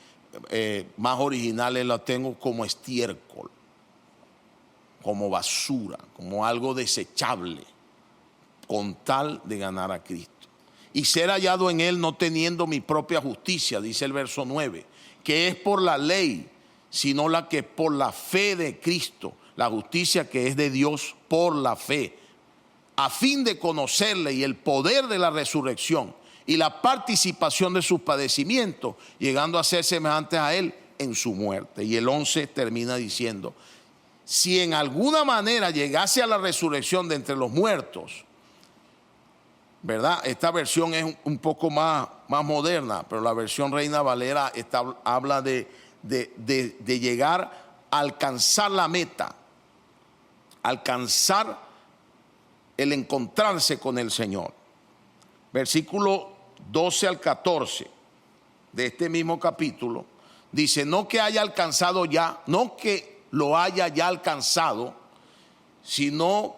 Speaker 5: más original la tengo como estiércol, como basura, como algo desechable, con tal de ganar a Cristo. Y ser hallado en él no teniendo mi propia justicia, dice el verso 9, que es por la ley, sino la que por la fe de Cristo, la justicia que es de Dios por la fe, a fin de conocerle y el poder de la resurrección y la participación de sus padecimientos, llegando a ser semejantes a él en su muerte. Y el 11 termina diciendo: si en alguna manera llegase a la resurrección de entre los muertos, ¿verdad? Esta versión es un poco más moderna, pero la versión Reina Valera habla de llegar a alcanzar la meta, alcanzar el encontrarse con el Señor. Versículo 12 al 14 de este mismo capítulo dice: no que haya alcanzado ya, no que lo haya ya alcanzado, sino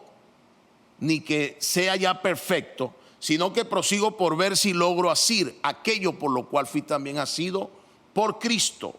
Speaker 5: ni que sea ya perfecto, sino que prosigo por ver si logro asir aquello por lo cual fui también asido por Cristo.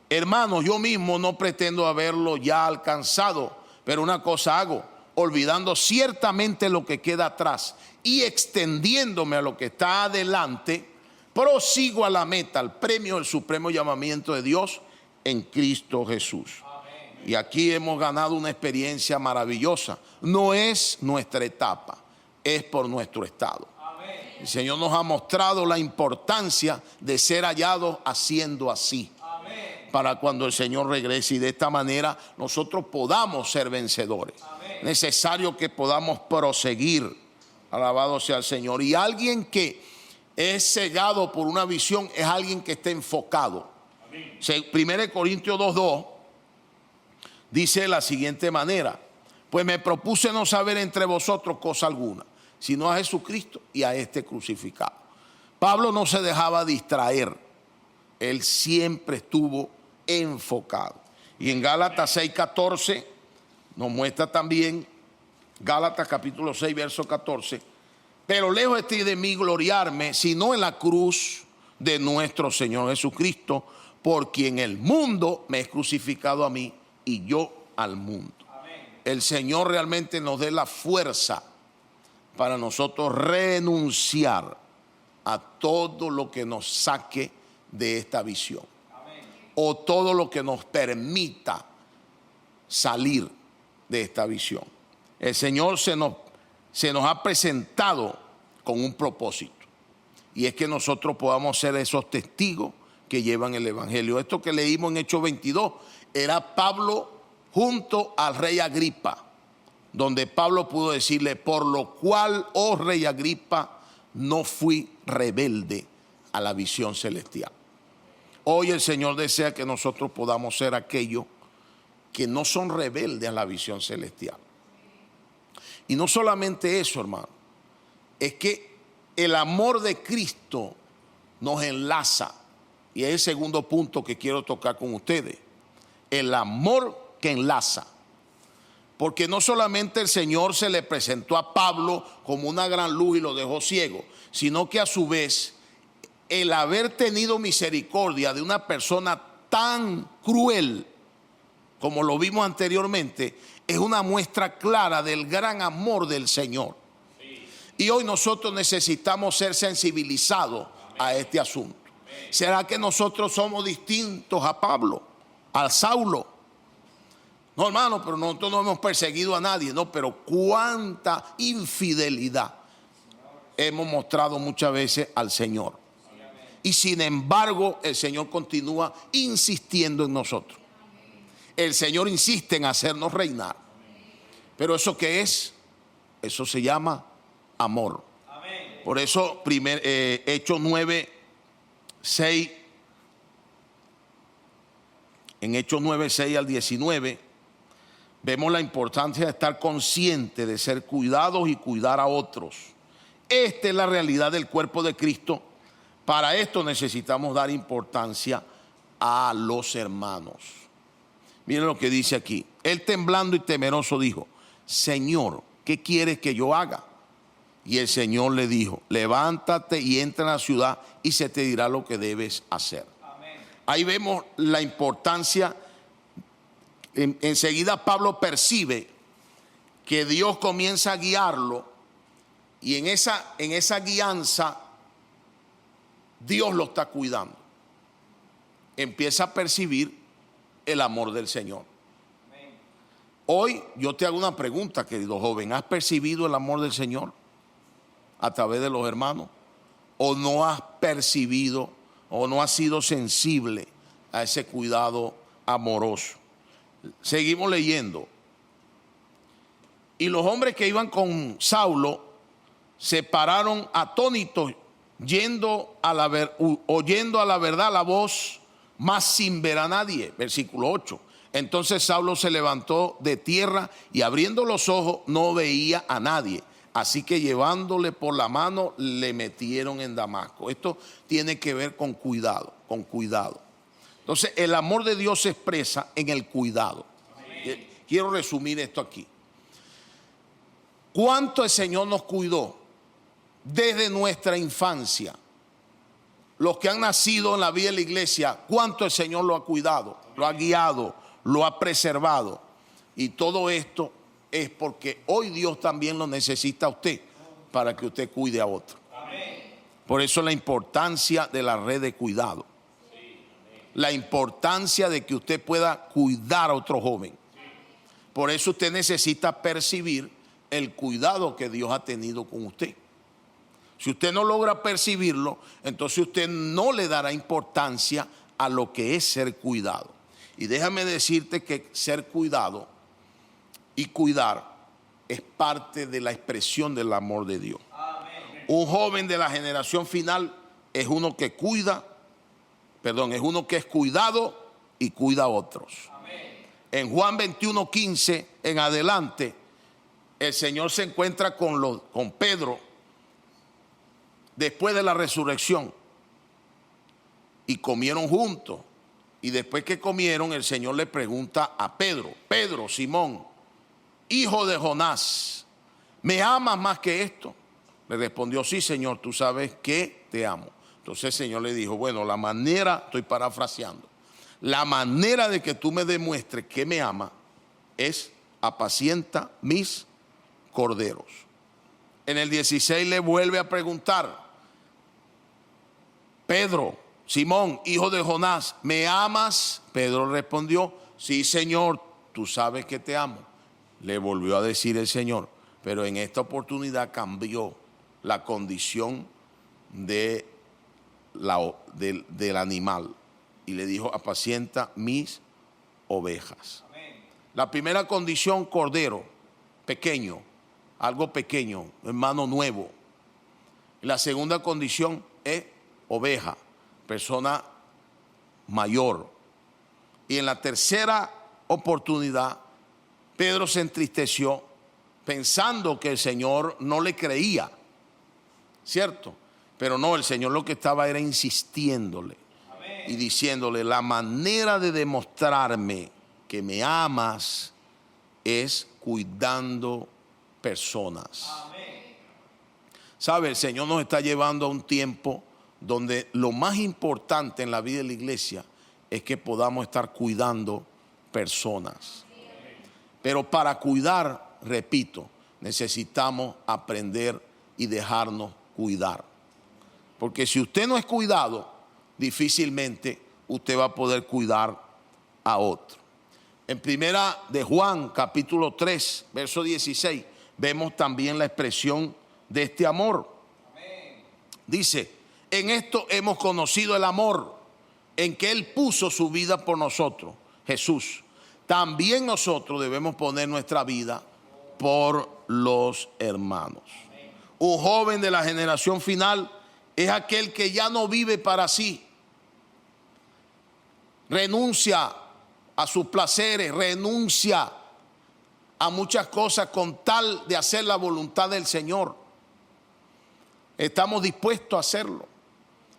Speaker 5: Hermanos, yo mismo no pretendo haberlo ya alcanzado, pero una cosa hago, olvidando ciertamente lo que queda atrás y extendiéndome a lo que está adelante, prosigo a la meta, al premio del supremo llamamiento de Dios en Cristo Jesús. Amén. Y aquí hemos ganado una experiencia maravillosa. No es nuestra etapa, es por nuestro estado. Amén. El Señor nos ha mostrado la importancia de ser hallados haciendo así. Amén. Para cuando el Señor regrese, y de esta manera nosotros podamos ser vencedores. Amén. Necesario que podamos proseguir. Alabado sea el Señor. Y alguien que es cegado por una visión es alguien que está enfocado. 1 Corintios 2:2 dice de la siguiente manera: pues me propuse no saber entre vosotros cosa alguna, sino a Jesucristo y a este crucificado. Pablo no se dejaba distraer, él siempre estuvo enfocado. Y en Gálatas 6:14 nos muestra también, Gálatas capítulo 6 verso 14: pero lejos esté de mí gloriarme, sino en la cruz de nuestro Señor Jesucristo, por quien el mundo me es crucificado a mí y yo al mundo. Amén. El Señor realmente nos dé la fuerza para nosotros renunciar a todo lo que nos saque de esta visión. Amén. O todo lo que nos permita salir de esta visión. El Señor se nos ha presentado con un propósito, y es que nosotros podamos ser esos testigos que llevan el evangelio. Esto que leímos en Hechos 22 era Pablo junto al rey Agripa, donde Pablo pudo decirle: por lo cual, oh rey Agripa, no fui rebelde a la visión celestial. Hoy el Señor desea que nosotros podamos ser aquellos que no son rebeldes a la visión celestial. Y no solamente eso, hermano, es que el amor de Cristo nos enlaza. Y es el segundo punto que quiero tocar con ustedes. El amor que enlaza. Porque no solamente el Señor se le presentó a Pablo como una gran luz y lo dejó ciego, sino que a su vez el haber tenido misericordia de una persona tan cruel como lo vimos anteriormente, es una muestra clara del gran amor del Señor. Y hoy nosotros necesitamos ser sensibilizados a este asunto. ¿Será que nosotros somos distintos a Pablo, a Saulo? No, hermano, pero nosotros no hemos perseguido a nadie. No, pero cuánta infidelidad hemos mostrado muchas veces al Señor. Y sin embargo, el Señor continúa insistiendo en nosotros. El Señor insiste en hacernos reinar. Pero ¿eso qué es? Eso se llama amor. Por eso, Hechos 9, 6. En Hechos 9, 6 al 19, vemos la importancia de estar consciente de ser cuidados y cuidar a otros. Esta es la realidad del cuerpo de Cristo. Para esto necesitamos dar importancia a los hermanos. Miren lo que dice aquí. Él temblando y temeroso dijo: Señor, ¿qué quieres que yo haga? Y el Señor le dijo: levántate y entra en la ciudad y se te dirá lo que debes hacer. Amén. Ahí vemos la importancia. Enseguida Pablo percibe que Dios comienza a guiarlo, y en esa guianza Dios lo está cuidando. Empieza a percibir el amor del Señor. Hoy yo te hago una pregunta, querido joven. ¿Has percibido el amor del Señor a través de los hermanos? ¿O no has percibido o no has sido sensible a ese cuidado amoroso? Seguimos leyendo. Y los hombres que iban con Saulo se pararon atónitos, oyendo a la verdad la voz, mas sin ver a nadie. Versículo 8. Entonces Saulo se levantó de tierra y abriendo los ojos no veía a nadie. Así que llevándole por la mano le metieron en Damasco. Esto tiene que ver con cuidado, con cuidado. Entonces el amor de Dios se expresa en el cuidado. Amén. Quiero resumir esto aquí. ¿Cuánto el Señor nos cuidó desde nuestra infancia? Los que han nacido en la vida de la iglesia, ¿cuánto el Señor lo ha cuidado, lo ha guiado, lo ha preservado? Y todo esto es porque hoy Dios también lo necesita a usted para que usted cuide a otro. Por eso la importancia de la red de cuidado. La importancia de que usted pueda cuidar a otro joven. Por eso usted necesita percibir el cuidado que Dios ha tenido con usted. Si usted no logra percibirlo, entonces usted no le dará importancia a lo que es ser cuidado. Y déjame decirte que ser cuidado y cuidar es parte de la expresión del amor de Dios. Amén. Un joven de la generación final es uno que es uno que es cuidado y cuida a otros. Amén. En Juan 21:15 en adelante, el Señor se encuentra con Pedro después de la resurrección y comieron juntos. Y después que comieron, el Señor le pregunta a Pedro: Pedro, Simón, hijo de Jonás, ¿me amas más que esto? Le respondió: sí, Señor, tú sabes que te amo. Entonces el Señor le dijo: bueno, estoy parafraseando, la manera de que tú me demuestres que me amas es apacienta mis corderos. En el 16 le vuelve a preguntar: Pedro, Simón, hijo de Jonás, ¿me amas? Pedro respondió: sí, Señor, tú sabes que te amo. Le volvió a decir el Señor, pero en esta oportunidad cambió la condición del animal y le dijo: apacienta mis ovejas. Amén. La primera condición, cordero, pequeño, algo pequeño, hermano nuevo. La segunda condición es oveja, persona mayor. Y en la tercera oportunidad, Pedro se entristeció pensando que el Señor no le creía ¿cierto? Pero no, el Señor lo que estaba era insistiéndole y diciéndole, la manera de demostrarme que me amas es cuidando personas. ¿Sabe? El Señor nos está llevando a un tiempo donde lo más importante en la vida de la iglesia es que podamos estar cuidando personas. Pero para cuidar, repito, necesitamos aprender y dejarnos cuidar. Porque si usted no es cuidado, difícilmente usted va a poder cuidar a otro. En primera de Juan, capítulo 3, verso 16, vemos también la expresión de este amor. Dice, en esto hemos conocido el amor, en que Él puso su vida por nosotros, Jesús. También nosotros debemos poner nuestra vida por los hermanos. Un joven de la generación final es aquel que ya no vive para sí. Renuncia a sus placeres, renuncia a muchas cosas con tal de hacer la voluntad del Señor. Estamos dispuestos a hacerlo.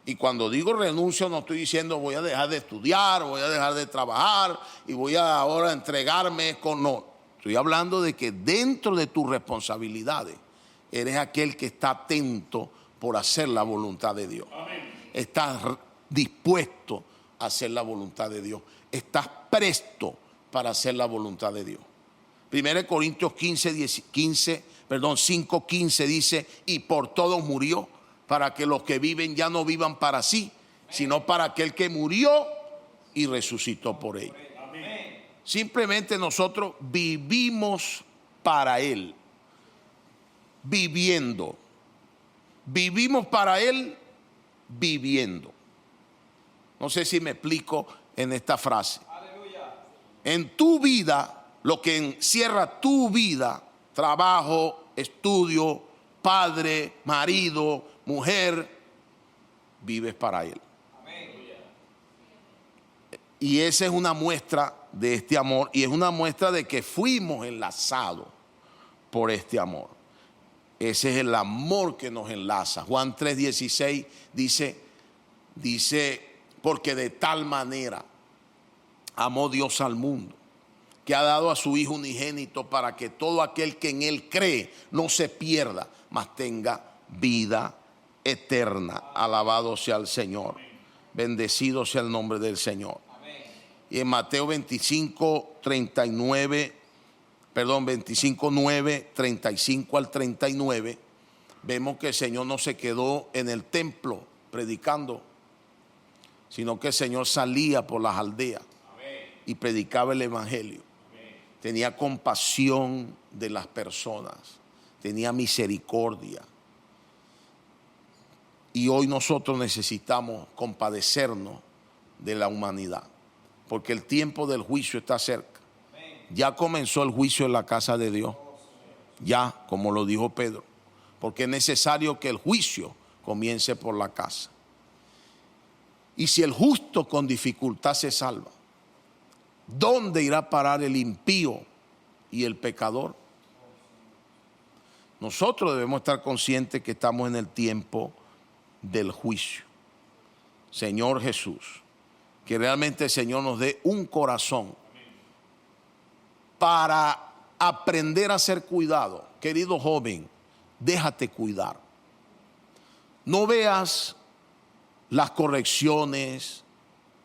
Speaker 5: Y cuando digo renuncio, no estoy diciendo voy a dejar de estudiar, voy a dejar de trabajar y voy a ahora entregarme con... No, estoy hablando de que dentro de tus responsabilidades eres aquel que está atento por hacer la voluntad de Dios. Amén. Estás dispuesto a hacer la voluntad de Dios. Estás presto para hacer la voluntad de Dios. 1 Corintios 5:15 dice, y por todos murió, para que los que viven ya no vivan para sí, sino para aquel que murió y resucitó por ellos. Simplemente nosotros vivimos para Él, viviendo. Vivimos para Él, viviendo. No sé si me explico en esta frase. En tu vida, lo que encierra tu vida, trabajo, estudio, padre, marido, mujer, vives para Él. Y esa es una muestra de este amor, y es una muestra de que fuimos enlazados por este amor. Ese es el amor que nos enlaza. Juan 3:16 dice, porque de tal manera amó Dios al mundo, que ha dado a su Hijo unigénito para que todo aquel que en Él cree no se pierda, mas tenga vida eterna. Alabado sea el Señor. Bendecido sea el nombre del Señor. Y en Mateo 25:9, 35 al 39, vemos que el Señor no se quedó en el templo predicando, sino que el Señor salía por las aldeas y predicaba el evangelio. Tenía compasión de las personas, tenía misericordia. Y hoy nosotros necesitamos compadecernos de la humanidad, porque el tiempo del juicio está cerca. Ya comenzó el juicio en la casa de Dios, ya, como lo dijo Pedro, porque es necesario que el juicio comience por la casa. Y si el justo con dificultad se salva, ¿dónde irá a parar el impío y el pecador? Nosotros debemos estar conscientes que estamos en el tiempo del juicio. Señor Jesús, que realmente el Señor nos dé un corazón para aprender a ser cuidado. Querido joven, déjate cuidar. No veas las correcciones,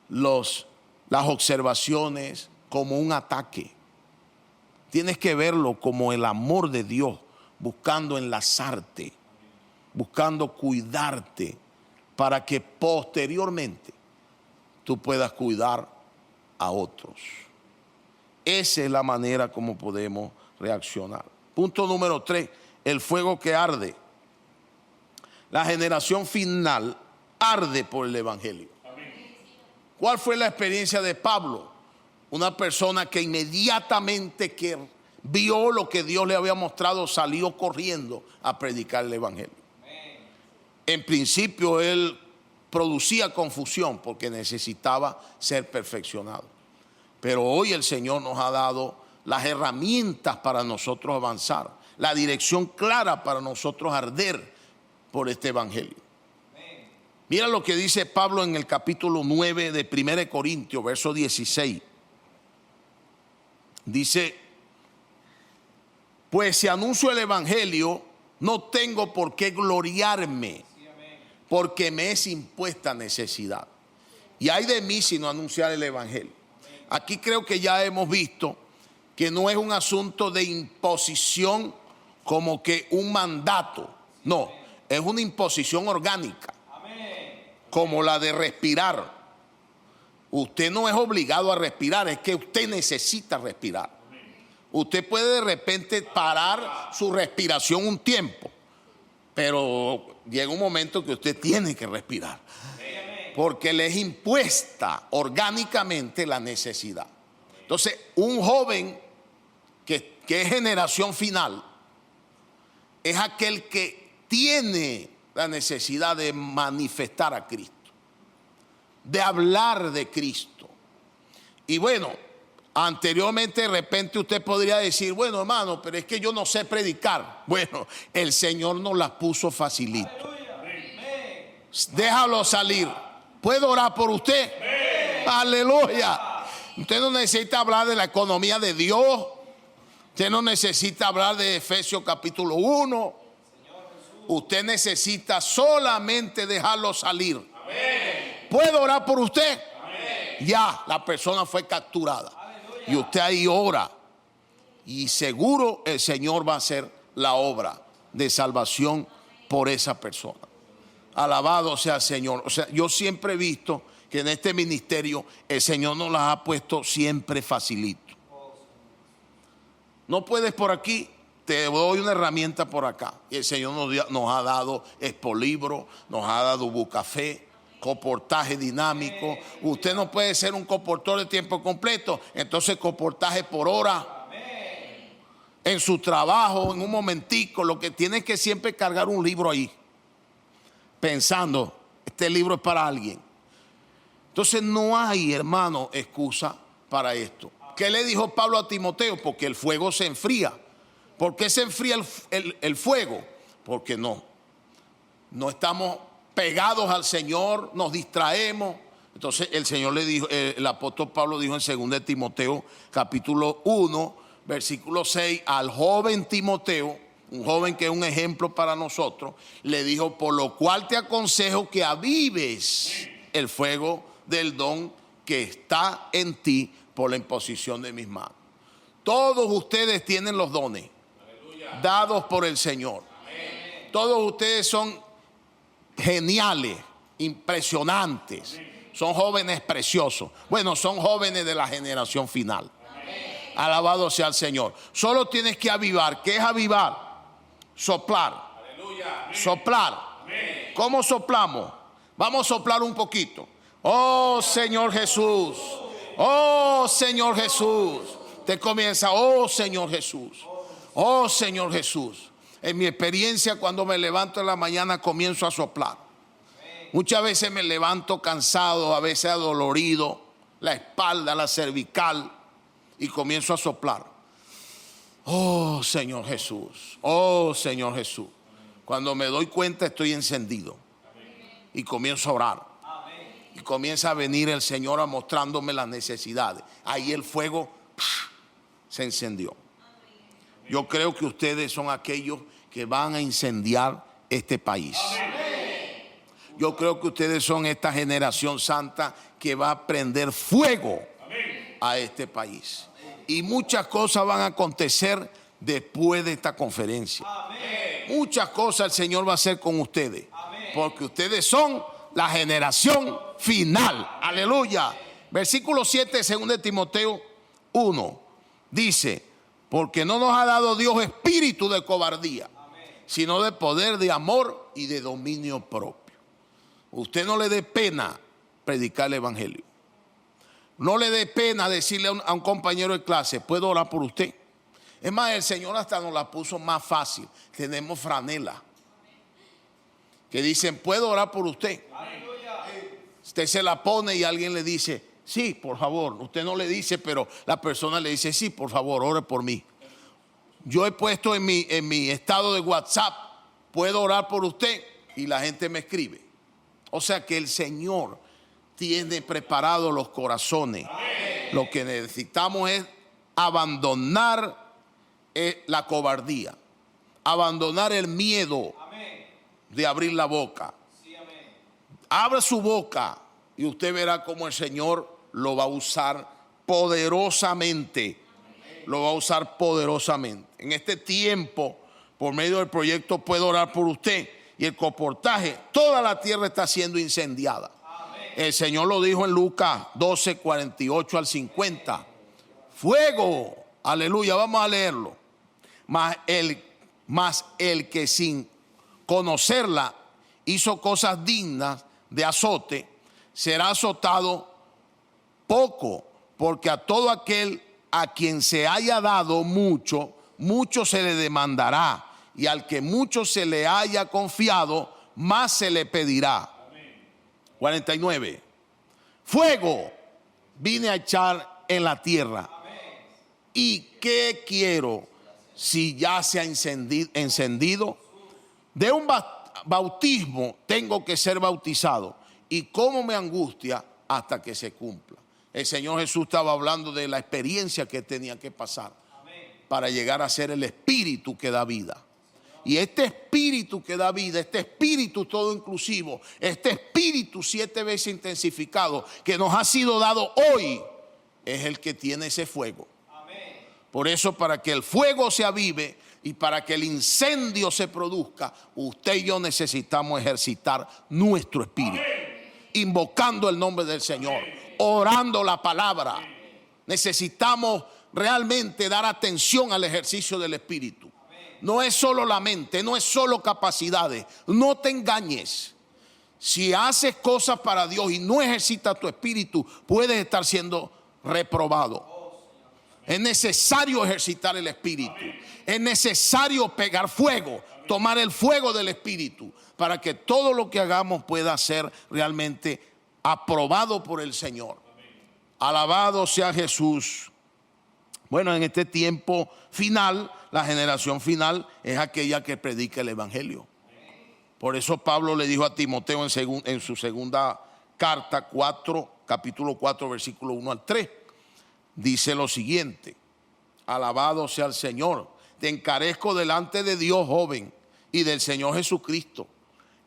Speaker 5: las observaciones como un ataque. Tienes que verlo como el amor de Dios, buscando enlazarte, buscando cuidarte, para que posteriormente tú puedas cuidar a otros. Esa es la manera como podemos reaccionar. Punto número 3, el fuego que arde. La generación final arde por el evangelio. ¿Cuál fue la experiencia de Pablo? Una persona que inmediatamente que vio lo que Dios le había mostrado, salió corriendo a predicar el evangelio. En principio él producía confusión porque necesitaba ser perfeccionado. Pero hoy el Señor nos ha dado las herramientas para nosotros avanzar, la dirección clara para nosotros arder por este evangelio. Mira lo que dice Pablo en el capítulo 9 de 1 Corintios, verso 16. Dice: pues si anuncio el evangelio, no tengo por qué gloriarme, porque me es impuesta necesidad. Y ay de mí si no anunciar el evangelio. Aquí creo que ya hemos visto que no es un asunto de imposición como que un mandato. No, es una imposición orgánica, como la de respirar. Usted no es obligado a respirar, es que usted necesita respirar. Usted puede de repente parar su respiración un tiempo, pero llega un momento que usted tiene que respirar, porque le es impuesta orgánicamente la necesidad. Entonces, un joven que es generación final es aquel que tiene la necesidad de manifestar a Cristo, de hablar de Cristo. Y bueno, anteriormente de repente usted podría decir: bueno, hermano, pero es que yo no sé predicar. Bueno, el Señor nos las puso facilito. Déjalo salir. ¿Puedo orar por usted? Aleluya. Usted no necesita hablar de la economía de Dios. Usted no necesita hablar de Efesios capítulo 1. Usted necesita solamente dejarlo salir. ¿Puedo orar por usted? Ya, la persona fue capturada. Y usted ahí ora. Y seguro el Señor va a hacer la obra de salvación por esa persona. Alabado sea el Señor. O sea, yo siempre he visto que en este ministerio el Señor nos las ha puesto siempre facilito. No puedes por aquí, te doy una herramienta por acá. Y el Señor nos ha dado expolibro, nos ha dado bucafé, comportaje dinámico. Usted no puede ser un comportor de tiempo completo, entonces comportaje por hora. En su trabajo, en un momentico, lo que tiene es que siempre cargar un libro ahí, pensando: este libro es para alguien. Entonces no hay, hermano, excusa para esto. ¿Qué le dijo Pablo a Timoteo? Porque el fuego se enfría. ¿Por qué se enfría el fuego? Porque no estamos pegados al Señor, nos distraemos. Entonces el Señor le dijo, el apóstol Pablo dijo en 2 Timoteo capítulo 1 versículo 6 al joven Timoteo, un joven que es un ejemplo para nosotros, le dijo: por lo cual te aconsejo que avives el fuego del don que está en ti por la imposición de mis manos. Todos ustedes tienen los dones dados por el Señor. Todos ustedes son geniales, impresionantes. Son jóvenes preciosos. Bueno, son jóvenes de la generación final. Alabado sea el Señor. Solo tienes que avivar. ¿Qué es avivar? Soplar. Soplar. ¿Cómo soplamos? Vamos a soplar un poquito. Oh Señor Jesús. Oh Señor Jesús. Te comienza: oh Señor Jesús. Oh Señor Jesús. En mi experiencia, cuando me levanto en la mañana, comienzo a soplar. Muchas veces me levanto cansado, a veces adolorido, la espalda, la cervical, y comienzo a soplar. Oh Señor Jesús. Oh Señor Jesús. Cuando me doy cuenta, estoy encendido y comienzo a orar. Y comienza a venir el Señor a mostrándome las necesidades. Ahí el fuego se encendió. Yo creo que ustedes son aquellos que van a incendiar este país. Yo creo que ustedes son esta generación santa que va a prender fuego a este país. Y muchas cosas van a acontecer después de esta conferencia. Muchas cosas el Señor va a hacer con ustedes. Porque ustedes son la generación final. Aleluya. Versículo 7 de 2 Timoteo 1 dice: porque no nos ha dado Dios espíritu de cobardía, sino de poder, de amor y de dominio propio. Usted no le dé pena predicar el evangelio. No le dé pena decirle a un compañero de clase: ¿puedo orar por usted? Es más, el Señor hasta nos la puso más fácil. Tenemos franela que dicen: ¿puedo orar por usted? Usted se la pone y alguien le dice: sí, por favor. Usted no le dice, pero la persona le dice: sí, por favor, ore por mí. Yo he puesto en mi estado de WhatsApp: ¿puedo orar por usted? Y la gente me escribe. O sea que el Señor tiene preparados los corazones. Lo que necesitamos es abandonar la cobardía, abandonar el miedo de abrir la boca. Abra su boca y usted verá cómo el Señor lo va a usar poderosamente. Lo va a usar poderosamente. En este tiempo, por medio del proyecto Puedo Orar por Usted y el comportaje, toda la tierra está siendo incendiada. El Señor lo dijo en Lucas 12, 48 al 50. Fuego, aleluya, vamos a leerlo. Mas el que sin conocerla hizo cosas dignas de azote, será azotado poco, porque a todo aquel a quien se haya dado mucho, mucho se le demandará, y al que mucho se le haya confiado, más se le pedirá. 49. Fuego vine a echar en la tierra. ¿Y qué quiero si ya se ha encendido? De un bautismo tengo que ser bautizado. ¿Y cómo me angustia hasta que se cumpla? El Señor Jesús estaba hablando de la experiencia que tenía que pasar para llegar a ser el Espíritu que da vida. Y este Espíritu que da vida, este Espíritu todo inclusivo, este Espíritu 7 veces intensificado que nos ha sido dado hoy, es el que tiene ese fuego. Por eso, para que el fuego se avive y para que el incendio se produzca, usted y yo necesitamos ejercitar nuestro espíritu, invocando el nombre del Señor, orando la palabra. Necesitamos realmente dar atención al ejercicio del espíritu. No es solo la mente, no es solo capacidades. No te engañes. Si haces cosas para Dios y no ejercitas tu espíritu, puedes estar siendo reprobado. Es necesario ejercitar el espíritu. Es necesario pegar fuego, tomar el fuego del espíritu, para que todo lo que hagamos pueda ser realmente aprobado por el Señor. Alabado sea Jesús. Bueno, en este tiempo final, la generación final es aquella que predica el evangelio. Por eso Pablo le dijo a Timoteo en su segunda carta, capítulo 4, versículo 1 al 3. Dice lo siguiente: alabado sea el Señor. Te encarezco delante de Dios, joven, y del Señor Jesucristo,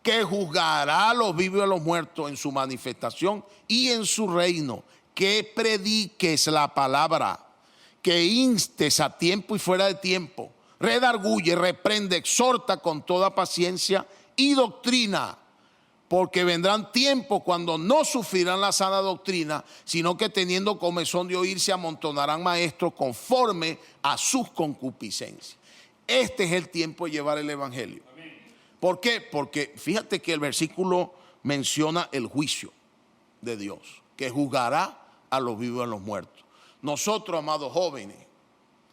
Speaker 5: que juzgará a los vivos y a los muertos en su manifestación y en su reino. Que prediques la palabra, que instes a tiempo y fuera de tiempo, redarguye, reprende, exhorta con toda paciencia y doctrina, porque vendrán tiempos cuando no sufrirán la sana doctrina, sino que teniendo comezón de oír se amontonarán maestros conforme a sus concupiscencias. Este es el tiempo de llevar el evangelio. ¿Por qué? Porque fíjate que el versículo menciona el juicio de Dios, que juzgará a los vivos y a los muertos. Nosotros, amados jóvenes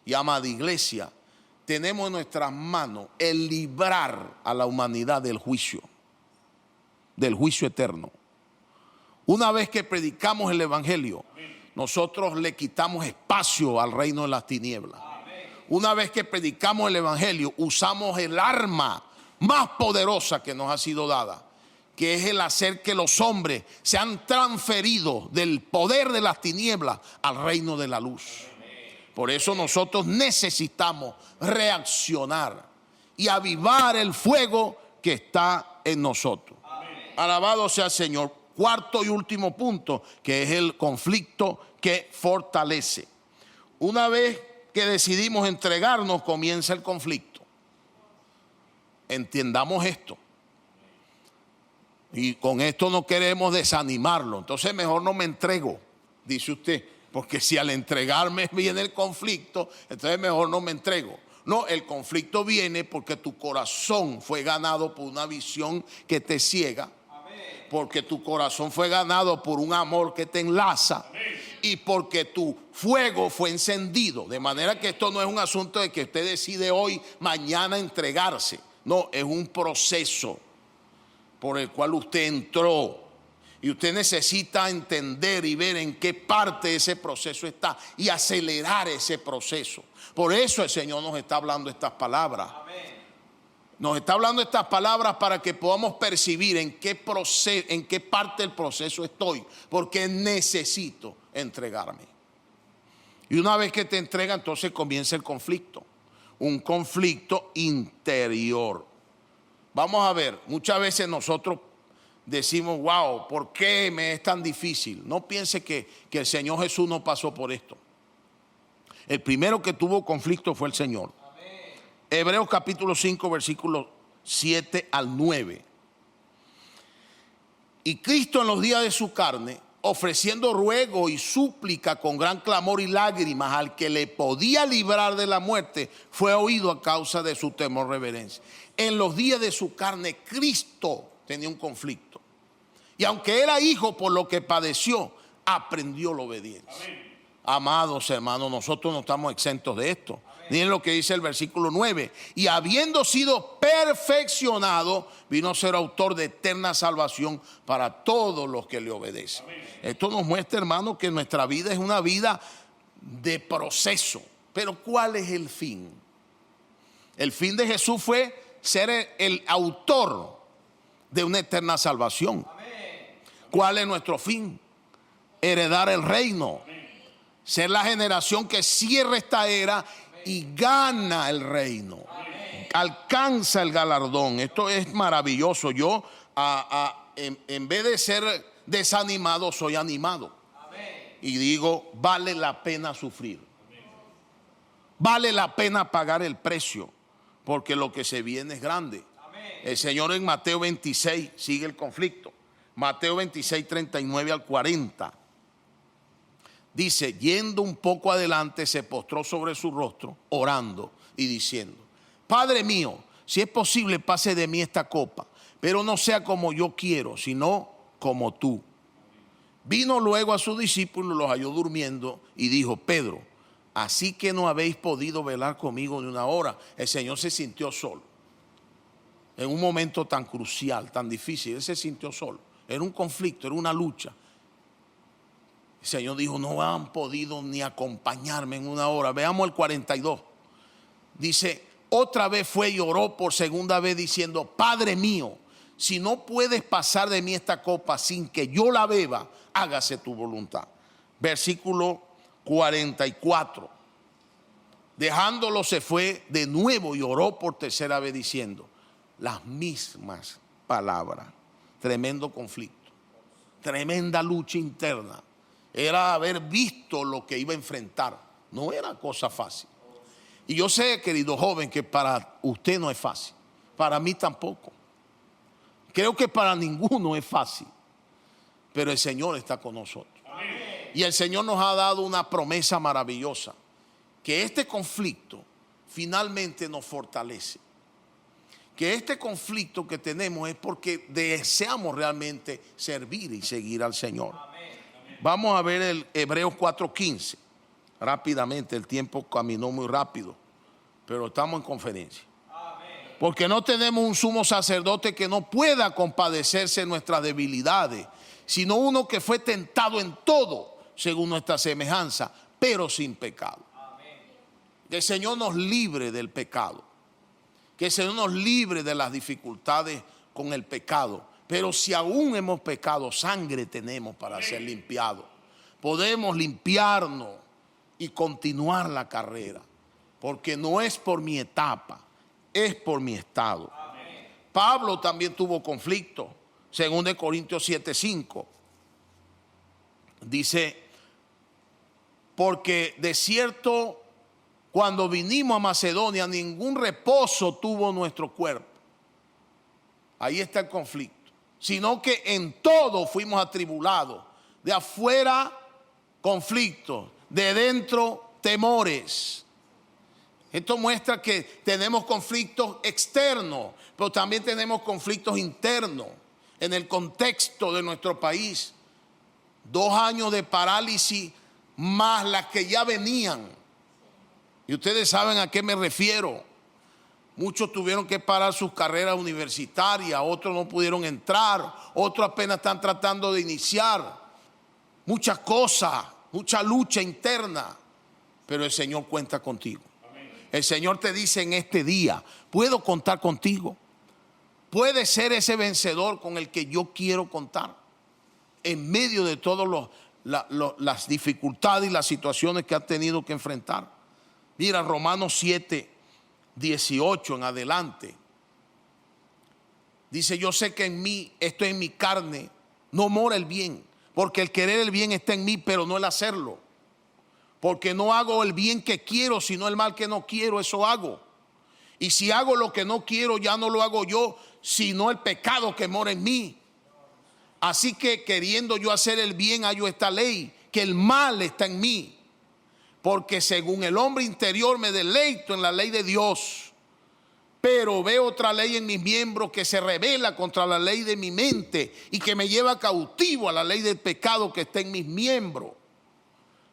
Speaker 5: y amada iglesia, tenemos en nuestras manos el librar a la humanidad del juicio eterno. Una vez que predicamos el evangelio, nosotros le quitamos espacio al reino de las tinieblas. Una vez que predicamos el evangelio, usamos el arma más poderosa que nos ha sido dada, que es el hacer que los hombres sean transferidos del poder de las tinieblas al reino de la luz. Por eso nosotros necesitamos reaccionar y avivar el fuego que está en nosotros. Alabado sea el Señor. Cuarto y último punto, que es el conflicto que fortalece. Una vez que decidimos entregarnos, comienza el conflicto. Entendamos esto. Y con esto no queremos desanimarlo. Entonces mejor no me entrego, dice usted, porque si al entregarme viene el conflicto, entonces mejor no me entrego. No, el conflicto viene porque tu corazón fue ganado por una visión que te ciega, porque tu corazón fue ganado por un amor que te enlaza y porque tu fuego fue encendido. De manera que esto no es un asunto de que usted decide hoy, mañana entregarse. No, es un proceso por el cual usted entró y usted necesita entender y ver en qué parte de ese proceso está y acelerar ese proceso. Por eso el Señor nos está hablando estas palabras. Nos está hablando estas palabras para que podamos percibir en qué parte del proceso estoy, porque necesito entregarme. Y una vez que te entrega, entonces comienza el conflicto, un conflicto interior. Vamos a ver, muchas veces nosotros decimos, wow, ¿por qué me es tan difícil? No piense que el Señor Jesús no pasó por esto. El primero que tuvo conflicto fue el Señor. Hebreos capítulo 5, versículos 7 al 9. Y Cristo en los días de su carne, ofreciendo ruego y súplica con gran clamor y lágrimas al que le podía librar de la muerte, fue oído a causa de su temor reverencia. En los días de su carne, Cristo tenía un conflicto. Y aunque era hijo, por lo que padeció, aprendió la obediencia. Amén. Amados hermanos, nosotros no estamos exentos de esto. Miren lo que dice el versículo 9. Y habiendo sido perfeccionado, vino a ser autor de eterna salvación para todos los que le obedecen. Amén. Esto nos muestra, hermano, que nuestra vida es una vida de proceso. Pero ¿cuál es el fin? El fin de Jesús fue ser el autor de una eterna salvación. Amén. ¿Cuál es nuestro fin? Heredar el reino. Amén. Ser la generación que cierra esta era y gana el reino. Amén. Alcanza el galardón. Esto es maravilloso. Yo en vez de ser desanimado, soy animado. Amén. Y digo, vale la pena sufrir. Amén. Vale la pena pagar el precio, porque lo que se viene es grande. Amén. El Señor en Mateo 26 sigue el conflicto. Mateo 26, 39 al 40. Dice, yendo un poco adelante, se postró sobre su rostro, orando y diciendo, Padre mío, si es posible, pase de mí esta copa, pero no sea como yo quiero, sino como tú. Vino luego a sus discípulos, los halló durmiendo y dijo, Pedro, así que no habéis podido velar conmigo ni una hora. El Señor se sintió solo. En un momento tan crucial, tan difícil, Él se sintió solo. Era un conflicto, era una lucha. El Señor dijo, no han podido ni acompañarme en una hora. Veamos el 42. Dice, otra vez fue y oró por segunda vez diciendo, Padre mío, si no puedes pasar de mí esta copa sin que yo la beba, hágase tu voluntad. Versículo 44. Dejándolo se fue de nuevo y oró por tercera vez diciendo las mismas palabras. Tremendo conflicto, tremenda lucha interna. Era haber visto lo que iba a enfrentar. No era cosa fácil. Y yo sé, querido joven, que para usted no es fácil. Para mí tampoco. Creo que para ninguno es fácil. Pero el Señor está con nosotros. Amén. Y el Señor nos ha dado una promesa maravillosa. Que este conflicto finalmente nos fortalece. Que este conflicto que tenemos es porque deseamos realmente servir y seguir al Señor. Amén. Vamos a ver el Hebreos 4:15. Rápidamente, el tiempo caminó muy rápido, pero estamos en conferencia. Amén. Porque no tenemos un sumo sacerdote que no pueda compadecerse de nuestras debilidades, sino uno que fue tentado en todo, según nuestra semejanza, pero sin pecado. Amén. Que el Señor nos libre del pecado. Que el Señor nos libre de las dificultades con el pecado. Pero si aún hemos pecado, sangre tenemos para ser limpiados. Podemos limpiarnos y continuar la carrera. Porque no es por mi etapa, es por mi estado. Amén. Pablo también tuvo conflicto. Según de Corintios 7:5. Dice, porque de cierto, cuando vinimos a Macedonia, ningún reposo tuvo nuestro cuerpo. Ahí está el conflicto. Sino que en todo fuimos atribulados. De afuera, conflictos. De dentro, temores. Esto muestra que tenemos conflictos externos, pero también tenemos conflictos internos. En el contexto de nuestro país, 2 años de parálisis más las que ya venían. Y ustedes saben a qué me refiero. Muchos tuvieron que parar sus carreras universitarias, otros no pudieron entrar, otros apenas están tratando de iniciar. Muchas cosas, mucha lucha interna, pero el Señor cuenta contigo. Amén. El Señor te dice en este día, puedo contar contigo. Puedes ser ese vencedor con el que yo quiero contar. En medio de todas las dificultades y las situaciones que has tenido que enfrentar. Mira, Romanos 7, 18 en adelante. Dice, yo sé que en mí, esto en mi carne, no mora el bien. Porque el querer el bien está en mí, pero no el hacerlo. Porque no hago el bien que quiero, sino el mal que no quiero, eso hago. Y si hago lo que no quiero, ya no lo hago yo, sino el pecado que mora en mí. Así que queriendo yo hacer el bien, hallo esta ley, que el mal está en mí. Porque según el hombre interior me deleito en la ley de Dios. Pero veo otra ley en mis miembros que se rebela contra la ley de mi mente y que me lleva cautivo a la ley del pecado que está en mis miembros.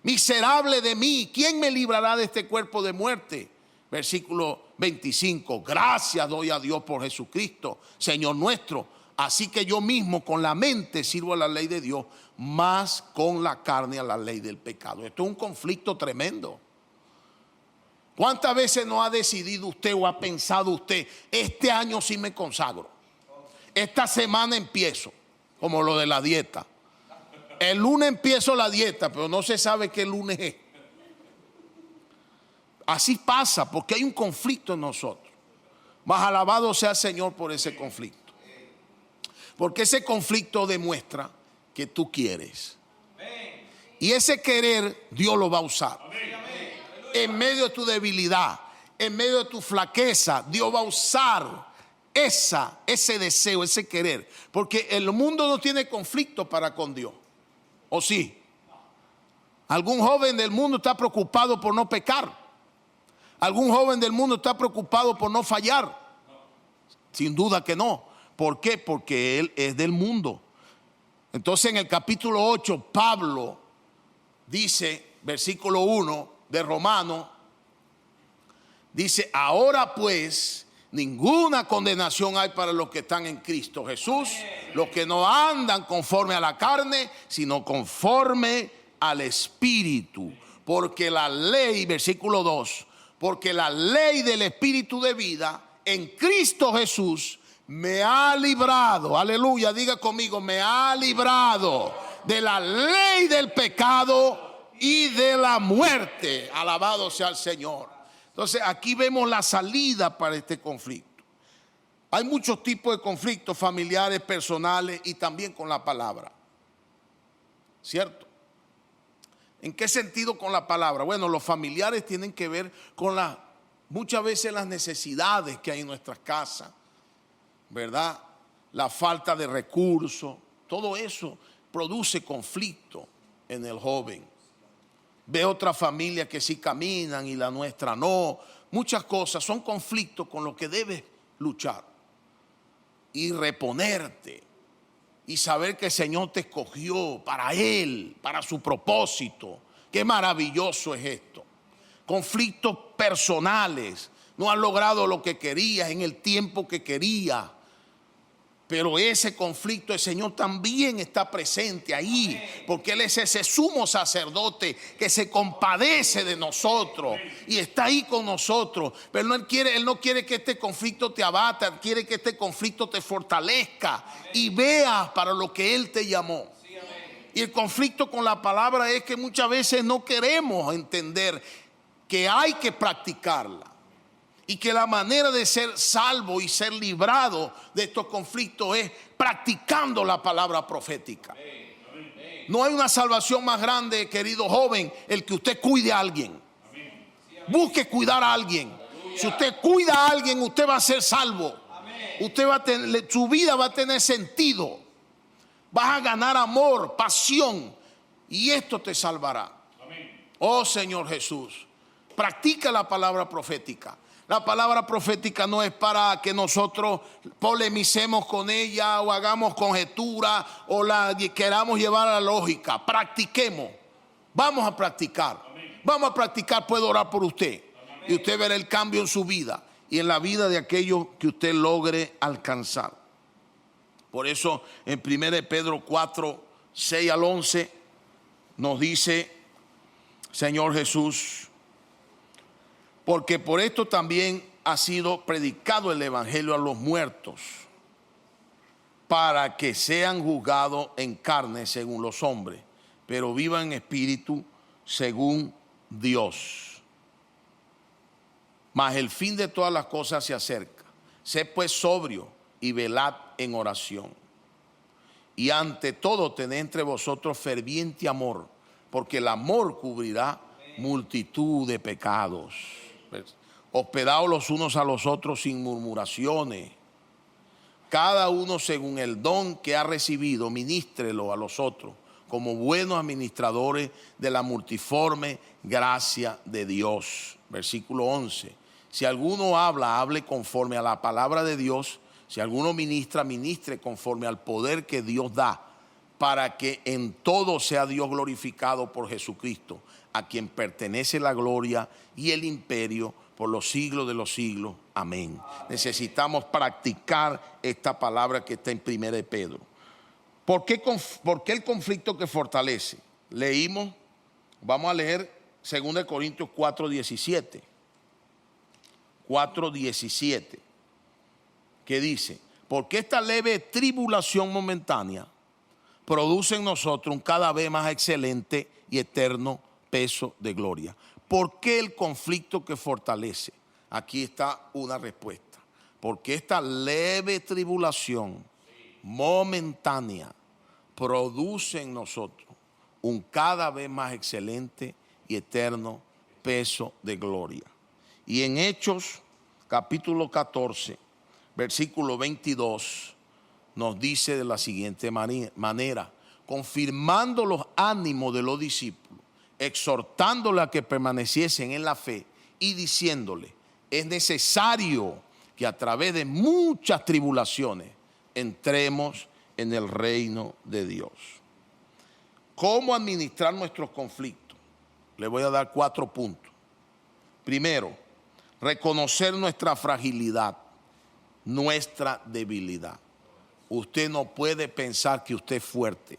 Speaker 5: Miserable de mí, ¿quién me librará de este cuerpo de muerte? Versículo 25, gracias doy a Dios por Jesucristo, Señor nuestro. Así que yo mismo con la mente sirvo a la ley de Dios, más con la carne a la ley del pecado. Esto es un conflicto tremendo. ¿Cuántas veces no ha decidido usted o ha pensado usted, este año sí me consagro? Esta semana empiezo, como lo de la dieta. El lunes empiezo la dieta, pero no se sabe qué lunes es. Así pasa, porque hay un conflicto en nosotros. Más alabado sea el Señor por ese conflicto. Porque ese conflicto demuestra que tú quieres. Y ese querer Dios lo va a usar. En medio de tu debilidad, en medio de tu flaqueza, Dios va a usar ese deseo, ese querer. Porque el mundo no tiene conflicto para con Dios. ¿O sí? Algún joven del mundo está preocupado por no pecar. Algún joven del mundo está preocupado por no fallar. Sin duda que no. ¿Por qué? Porque él es del mundo. Entonces en el capítulo 8, Pablo dice, versículo 1 de Romanos, dice, ahora pues ninguna condenación hay para los que están en Cristo Jesús, los que no andan conforme a la carne, sino conforme al Espíritu. Porque la ley, versículo 2, porque la ley del Espíritu de vida en Cristo Jesús me ha librado, aleluya, diga conmigo, me ha librado de la ley del pecado y de la muerte. Alabado sea el Señor. Entonces aquí vemos la salida para este conflicto. Hay muchos tipos de conflictos familiares, personales y también con la palabra. ¿Cierto? ¿En qué sentido con la palabra? Bueno, los familiares tienen que ver con muchas veces las necesidades que hay en nuestras casas, ¿verdad? La falta de recursos, todo eso produce conflicto en el joven. Ve otra familia que sí caminan y la nuestra no. Muchas cosas son conflictos con los que debes luchar y reponerte y saber que el Señor te escogió para Él, para su propósito. Qué maravilloso es esto. Conflictos personales. No has logrado lo que querías en el tiempo que querías. Pero ese conflicto, el Señor también está presente ahí, porque Él es ese sumo sacerdote que se compadece de nosotros y está ahí con nosotros. Pero Él no quiere que este conflicto te abata, quiere que este conflicto te fortalezca y veas para lo que Él te llamó. Y el conflicto con la palabra es que muchas veces no queremos entender que hay que practicarla. Y que la manera de ser salvo y ser librado de estos conflictos es practicando la palabra profética. No hay una salvación más grande, querido joven, el que usted cuide a alguien. Busque cuidar a alguien. Si usted cuida a alguien, usted va a ser salvo. Usted va a tener, su vida va a tener sentido. Vas a ganar amor, pasión, y esto te salvará. Oh Señor Jesús, practica la palabra profética. La palabra profética no es para que nosotros polemicemos con ella o hagamos conjetura o la queramos llevar a la lógica. Practiquemos. Vamos a practicar. Vamos a practicar. Puedo orar por usted. Y usted verá el cambio en su vida y en la vida de aquellos que usted logre alcanzar. Por eso en 1 Pedro 4, 6 al 11 nos dice, Señor Jesús, Porque por esto también ha sido predicado el evangelio a los muertos, para que sean juzgados en carne según los hombres, pero vivan en espíritu según Dios. Mas el fin de todas las cosas se acerca. Sé pues sobrio y velad en oración. Y ante todo tened entre vosotros ferviente amor, porque el amor cubrirá multitud de pecados. Hospedaos los unos a los otros sin murmuraciones. Cada uno según el don que ha recibido, ministrelo a los otros como buenos administradores de la multiforme gracia de Dios. Versículo 11. Si alguno habla, hable conforme a la palabra de Dios. Si alguno ministra, ministre conforme al poder que Dios da, para que en todo sea Dios glorificado por Jesucristo, a quien pertenece la gloria y el imperio por los siglos de los siglos. Amén. Necesitamos practicar esta palabra que está en 1 de Pedro. ¿Por qué el conflicto que fortalece? Leímos, vamos a leer 2 Corintios 4:17. 4:17. Que dice: porque esta leve tribulación momentánea produce en nosotros un cada vez más excelente y eterno peso de gloria. ¿Por qué el conflicto que fortalece? Aquí está una respuesta. Porque esta leve tribulación momentánea produce en nosotros un cada vez más excelente y eterno peso de gloria. Y en Hechos capítulo 14, versículo 22, nos dice de la siguiente manera: confirmando los ánimos de los discípulos, exhortándoles a que permaneciesen en la fe y diciéndole: es necesario que a través de muchas tribulaciones entremos en el reino de Dios. ¿Cómo administrar nuestros conflictos? Le voy a dar 4 puntos. Primero, reconocer nuestra fragilidad, nuestra debilidad. Usted no puede pensar que usted es fuerte.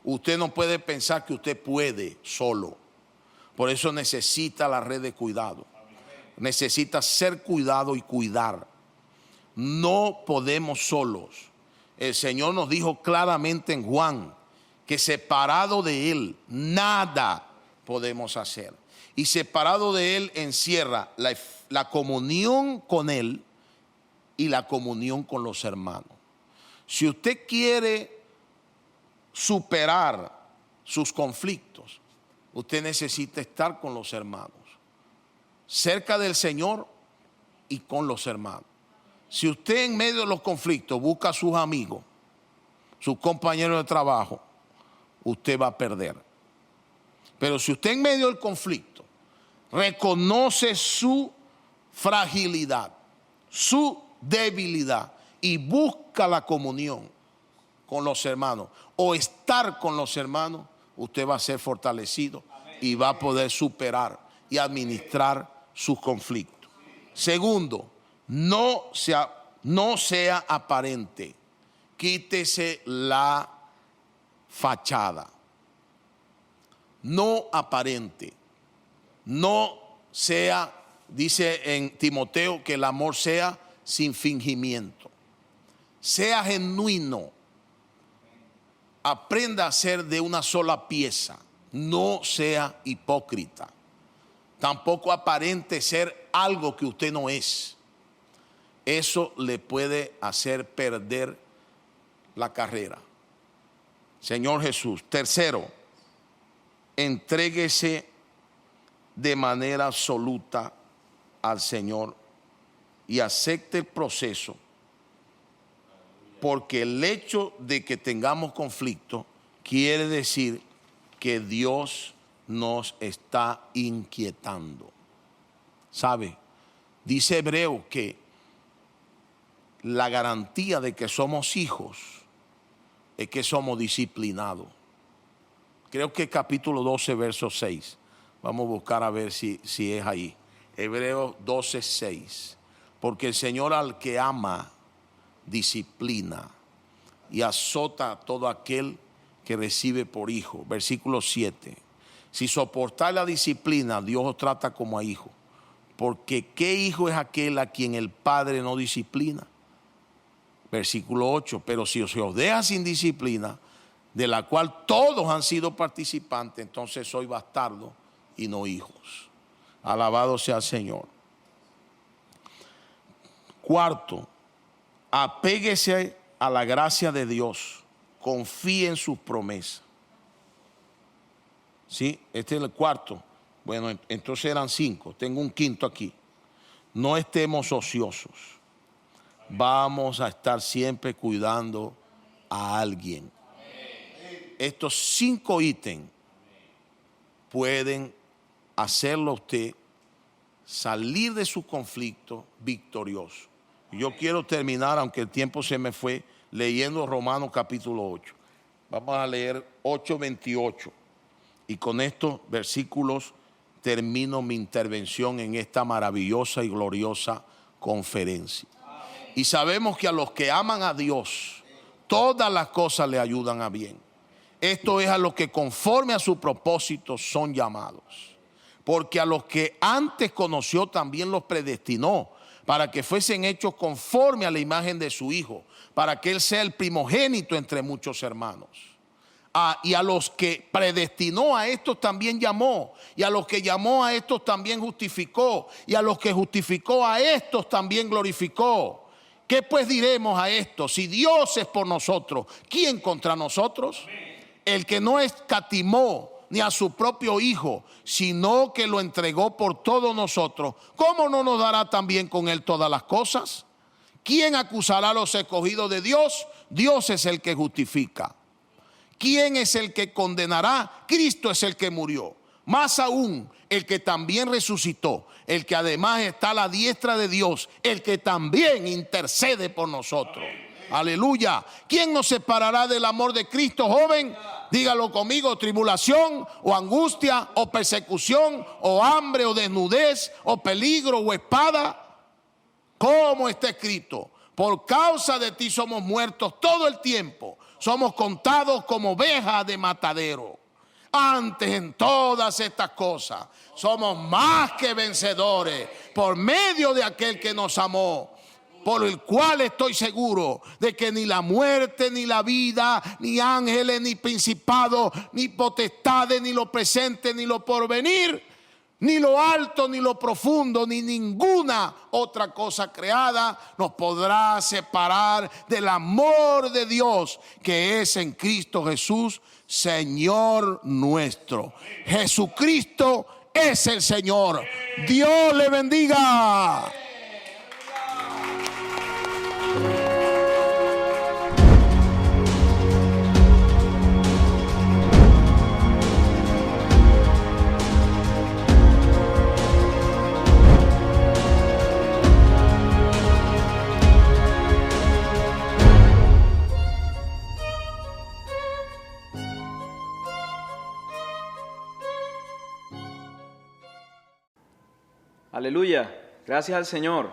Speaker 5: Usted no puede pensar que usted puede solo. Por eso necesita la red de cuidado. Necesita ser cuidado y cuidar. No podemos solos. El Señor nos dijo claramente en Juan que separado de Él nada podemos hacer. Y separado de Él encierra la comunión con Él y la comunión con los hermanos. Si usted quiere superar sus conflictos, usted necesita estar con los hermanos, cerca del Señor y con los hermanos. Si usted en medio de los conflictos busca a sus amigos, sus compañeros de trabajo, usted va a perder. Pero si usted en medio del conflicto reconoce su fragilidad, su debilidad y busca la comunión con los hermanos o estar con los hermanos, usted va a ser fortalecido y va a poder superar y administrar sus conflictos. Segundo, no sea aparente. Quítese la fachada. No aparente. No sea, dice en Timoteo, que el amor sea sin fingimiento. Sea genuino. Aprenda a ser de una sola pieza. No sea hipócrita. Tampoco aparente ser algo que usted no es. Eso le puede hacer perder la carrera. Señor Jesús. Tercero, entréguese de manera absoluta al Señor y acepte el proceso, porque el hecho de que tengamos conflicto quiere decir que Dios nos está inquietando. ¿Sabe? Dice Hebreo que la garantía de que somos hijos es que somos disciplinados. Creo que capítulo 12, verso 6. Vamos a buscar a ver si es ahí. Hebreos 12, 6. Porque el Señor al que ama disciplina y azota a todo aquel que recibe por hijo. Versículo 7. Si soportáis la disciplina, Dios os trata como a hijos. porque ¿qué hijo es aquel a quien el padre no disciplina? Versículo 8, pero si se os deja sin disciplina, de la cual todos han sido participantes, entonces soy bastardo y no hijos. Alabado sea el Señor. Cuarto, apéguese a la gracia de Dios, confíe en sus promesas. ¿Sí? Este es el cuarto. Bueno, entonces eran 5, tengo un quinto aquí. No estemos ociosos. Vamos a estar siempre cuidando a alguien. Estos 5 ítems pueden hacerlo a usted salir de su conflicto victorioso. Yo quiero terminar, aunque el tiempo se me fue, leyendo Romanos capítulo 8. Vamos a leer 8:28. Y con estos versículos termino mi intervención en esta maravillosa y gloriosa conferencia. Y sabemos que a los que aman a Dios, todas las cosas le ayudan a bien. Esto es a los que conforme a su propósito son llamados. Porque a los que antes conoció también los predestinó para que fuesen hechos conforme a la imagen de su Hijo, para que Él sea el primogénito entre muchos hermanos. Y a los que predestinó, a estos también llamó, y a los que llamó, a estos también justificó, y a los que justificó, a estos también glorificó. ¿Qué pues diremos a esto? Si Dios es por nosotros, ¿quién contra nosotros? El que no escatimó ni a su propio Hijo, sino que lo entregó por todos nosotros, ¿cómo no nos dará también con Él todas las cosas? ¿Quién acusará a los escogidos de Dios? Dios es el que justifica. ¿Quién es el que condenará? Cristo es el que murió. Más aún, el que también resucitó, el que además está a la diestra de Dios, el que también intercede por nosotros. Aleluya. ¿Quién nos separará del amor de Cristo, joven? Dígalo conmigo: tribulación o angustia o persecución o hambre o desnudez o peligro o espada. ¿Cómo está escrito? Por causa de ti somos muertos todo el tiempo. Somos contados como ovejas de matadero. Antes, en todas estas cosas, somos más que vencedores por medio de aquel que nos amó, por el cual estoy seguro de que ni la muerte, ni la vida, ni ángeles, ni principados, ni potestades, ni lo presente, ni lo porvenir, ni lo alto, ni lo profundo, ni ninguna otra cosa creada nos podrá separar del amor de Dios que es en Cristo Jesús, Señor nuestro. Jesucristo es el Señor. Dios le bendiga.
Speaker 7: Aleluya, gracias al Señor.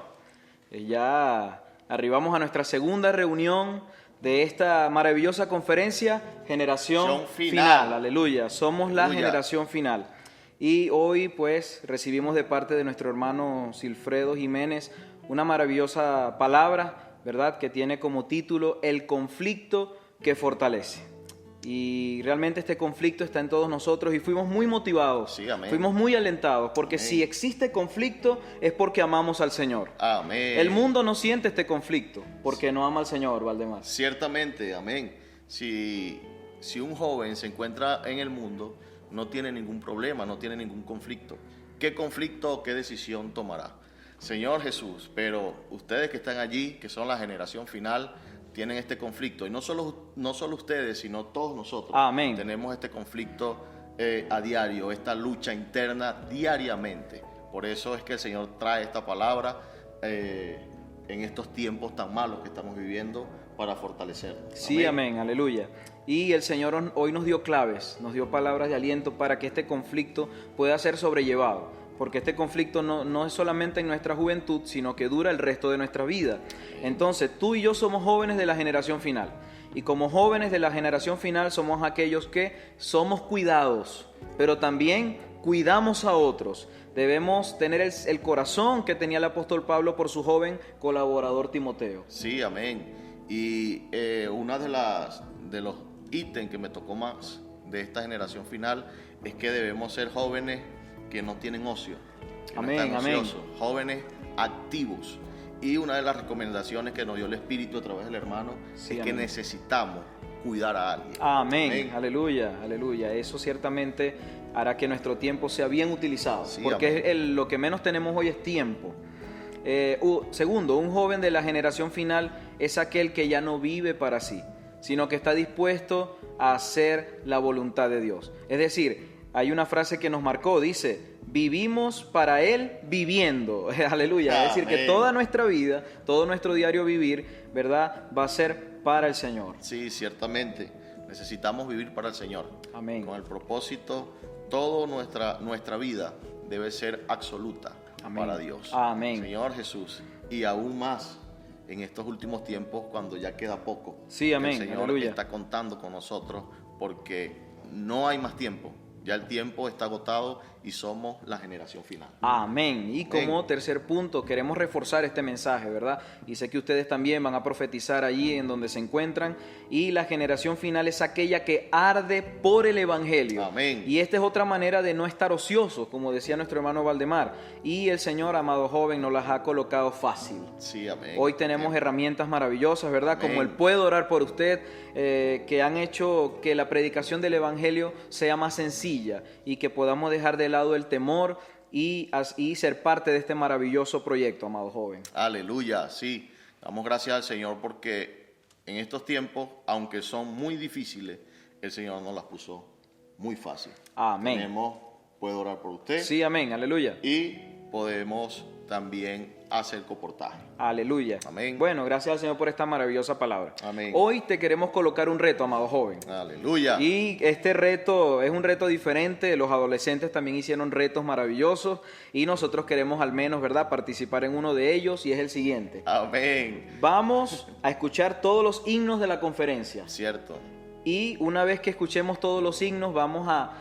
Speaker 7: Ya arribamos a nuestra segunda reunión de esta maravillosa conferencia, Generación Final. Aleluya, somos la generación final. Y hoy pues recibimos de parte de nuestro hermano Silfredo Jiménez una maravillosa palabra, ¿verdad? Que tiene como título El conflicto que fortalece. Y realmente este conflicto está en todos nosotros y fuimos muy motivados,
Speaker 8: sí, amén.
Speaker 7: Fuimos muy alentados, porque
Speaker 8: amén.
Speaker 7: Si existe conflicto es porque amamos al Señor.
Speaker 8: Amén.
Speaker 7: El mundo no siente este conflicto porque no ama al Señor, Valdemar.
Speaker 8: Ciertamente, amén. Si un joven se encuentra en el mundo, no tiene ningún problema, no tiene ningún conflicto. ¿Qué conflicto o qué decisión tomará? Señor Jesús, pero ustedes que están allí, que son la generación final, tienen este conflicto, y no solo ustedes, sino todos nosotros.
Speaker 7: Amén.
Speaker 8: Tenemos este conflicto a diario, esta lucha interna diariamente. Por eso es que el Señor trae esta palabra en estos tiempos tan malos que estamos viviendo para fortalecernos.
Speaker 7: Sí, amén, aleluya. Y el Señor hoy nos dio claves, nos dio palabras de aliento para que este conflicto pueda ser sobrellevado. Porque este conflicto no es solamente en nuestra juventud, sino que dura el resto de nuestra vida. Entonces, tú y yo somos jóvenes de la generación final. Y como jóvenes de la generación final somos aquellos que somos cuidados, pero también cuidamos a otros, debemos tener el corazón que tenía el apóstol Pablo por su joven colaborador Timoteo.
Speaker 8: Sí, amén. Y uno de los ítems que me tocó más de esta generación final es que debemos ser jóvenes que no tienen ocio, que
Speaker 7: Amén,
Speaker 8: no están
Speaker 7: amén.
Speaker 8: ociosos, jóvenes activos. Y una de las recomendaciones que nos dio el Espíritu a través del hermano
Speaker 7: Sí,
Speaker 8: es que
Speaker 7: amén.
Speaker 8: necesitamos cuidar a alguien.
Speaker 7: Amén. Aleluya, aleluya. Eso ciertamente hará que nuestro tiempo sea bien utilizado,
Speaker 8: Sí,
Speaker 7: porque lo que menos tenemos hoy es tiempo. Segundo, un joven de la generación final es aquel que ya no vive para sí, sino que está dispuesto a hacer la voluntad de Dios. Es decir, hay una frase que nos marcó, dice, vivimos para Él viviendo. Aleluya. Es decir, que
Speaker 8: Amén.
Speaker 7: toda nuestra vida, todo nuestro diario vivir, ¿verdad?, va a ser para el Señor.
Speaker 8: Sí, ciertamente. Necesitamos vivir para el Señor.
Speaker 7: Amén.
Speaker 8: Con el propósito, toda nuestra vida debe ser absoluta
Speaker 7: Amén.
Speaker 8: para Dios.
Speaker 7: Amén.
Speaker 8: Señor Jesús. Y aún más en estos últimos tiempos, cuando ya queda poco.
Speaker 7: Sí, amén.
Speaker 8: El Señor
Speaker 7: Aleluya.
Speaker 8: está contando con nosotros porque no hay más tiempo. Ya el tiempo está agotado y somos la generación final.
Speaker 7: Amén. Y como
Speaker 8: Amén.
Speaker 7: tercer punto, queremos reforzar este mensaje, ¿verdad? Y sé que ustedes también van a profetizar allí en donde se encuentran. Y la generación final es aquella que arde por el Evangelio.
Speaker 8: Amén.
Speaker 7: Y esta es otra manera de no estar ociosos, como decía nuestro hermano Valdemar. Y el Señor, amado joven, nos las ha colocado fácil.
Speaker 8: Sí, amén.
Speaker 7: Hoy tenemos herramientas maravillosas, ¿verdad?
Speaker 8: Amén.
Speaker 7: Como el Puedo Orar por Usted, que han hecho que la predicación del Evangelio sea más sencilla y que podamos dejar de lado el temor y ser parte de este maravilloso proyecto, amado joven.
Speaker 8: Aleluya, sí. Damos gracias al Señor porque en estos tiempos, aunque son muy difíciles, el Señor nos las puso muy fácil.
Speaker 7: Amén.
Speaker 8: Puedo orar por usted.
Speaker 7: Sí, amén, aleluya.
Speaker 8: Y podemos también hacer comportaje.
Speaker 7: Aleluya.
Speaker 8: Amén.
Speaker 7: Bueno, gracias al Señor por esta maravillosa palabra.
Speaker 8: Amén.
Speaker 7: Hoy te queremos colocar un reto, amado joven.
Speaker 8: Aleluya.
Speaker 7: Y este reto es un reto diferente. Los adolescentes también hicieron retos maravillosos y nosotros queremos al menos, ¿verdad?, participar en uno de ellos, y es el siguiente.
Speaker 8: Amén.
Speaker 7: Vamos a escuchar todos los himnos de la conferencia.
Speaker 8: Cierto.
Speaker 7: Y una vez que escuchemos todos los himnos, vamos a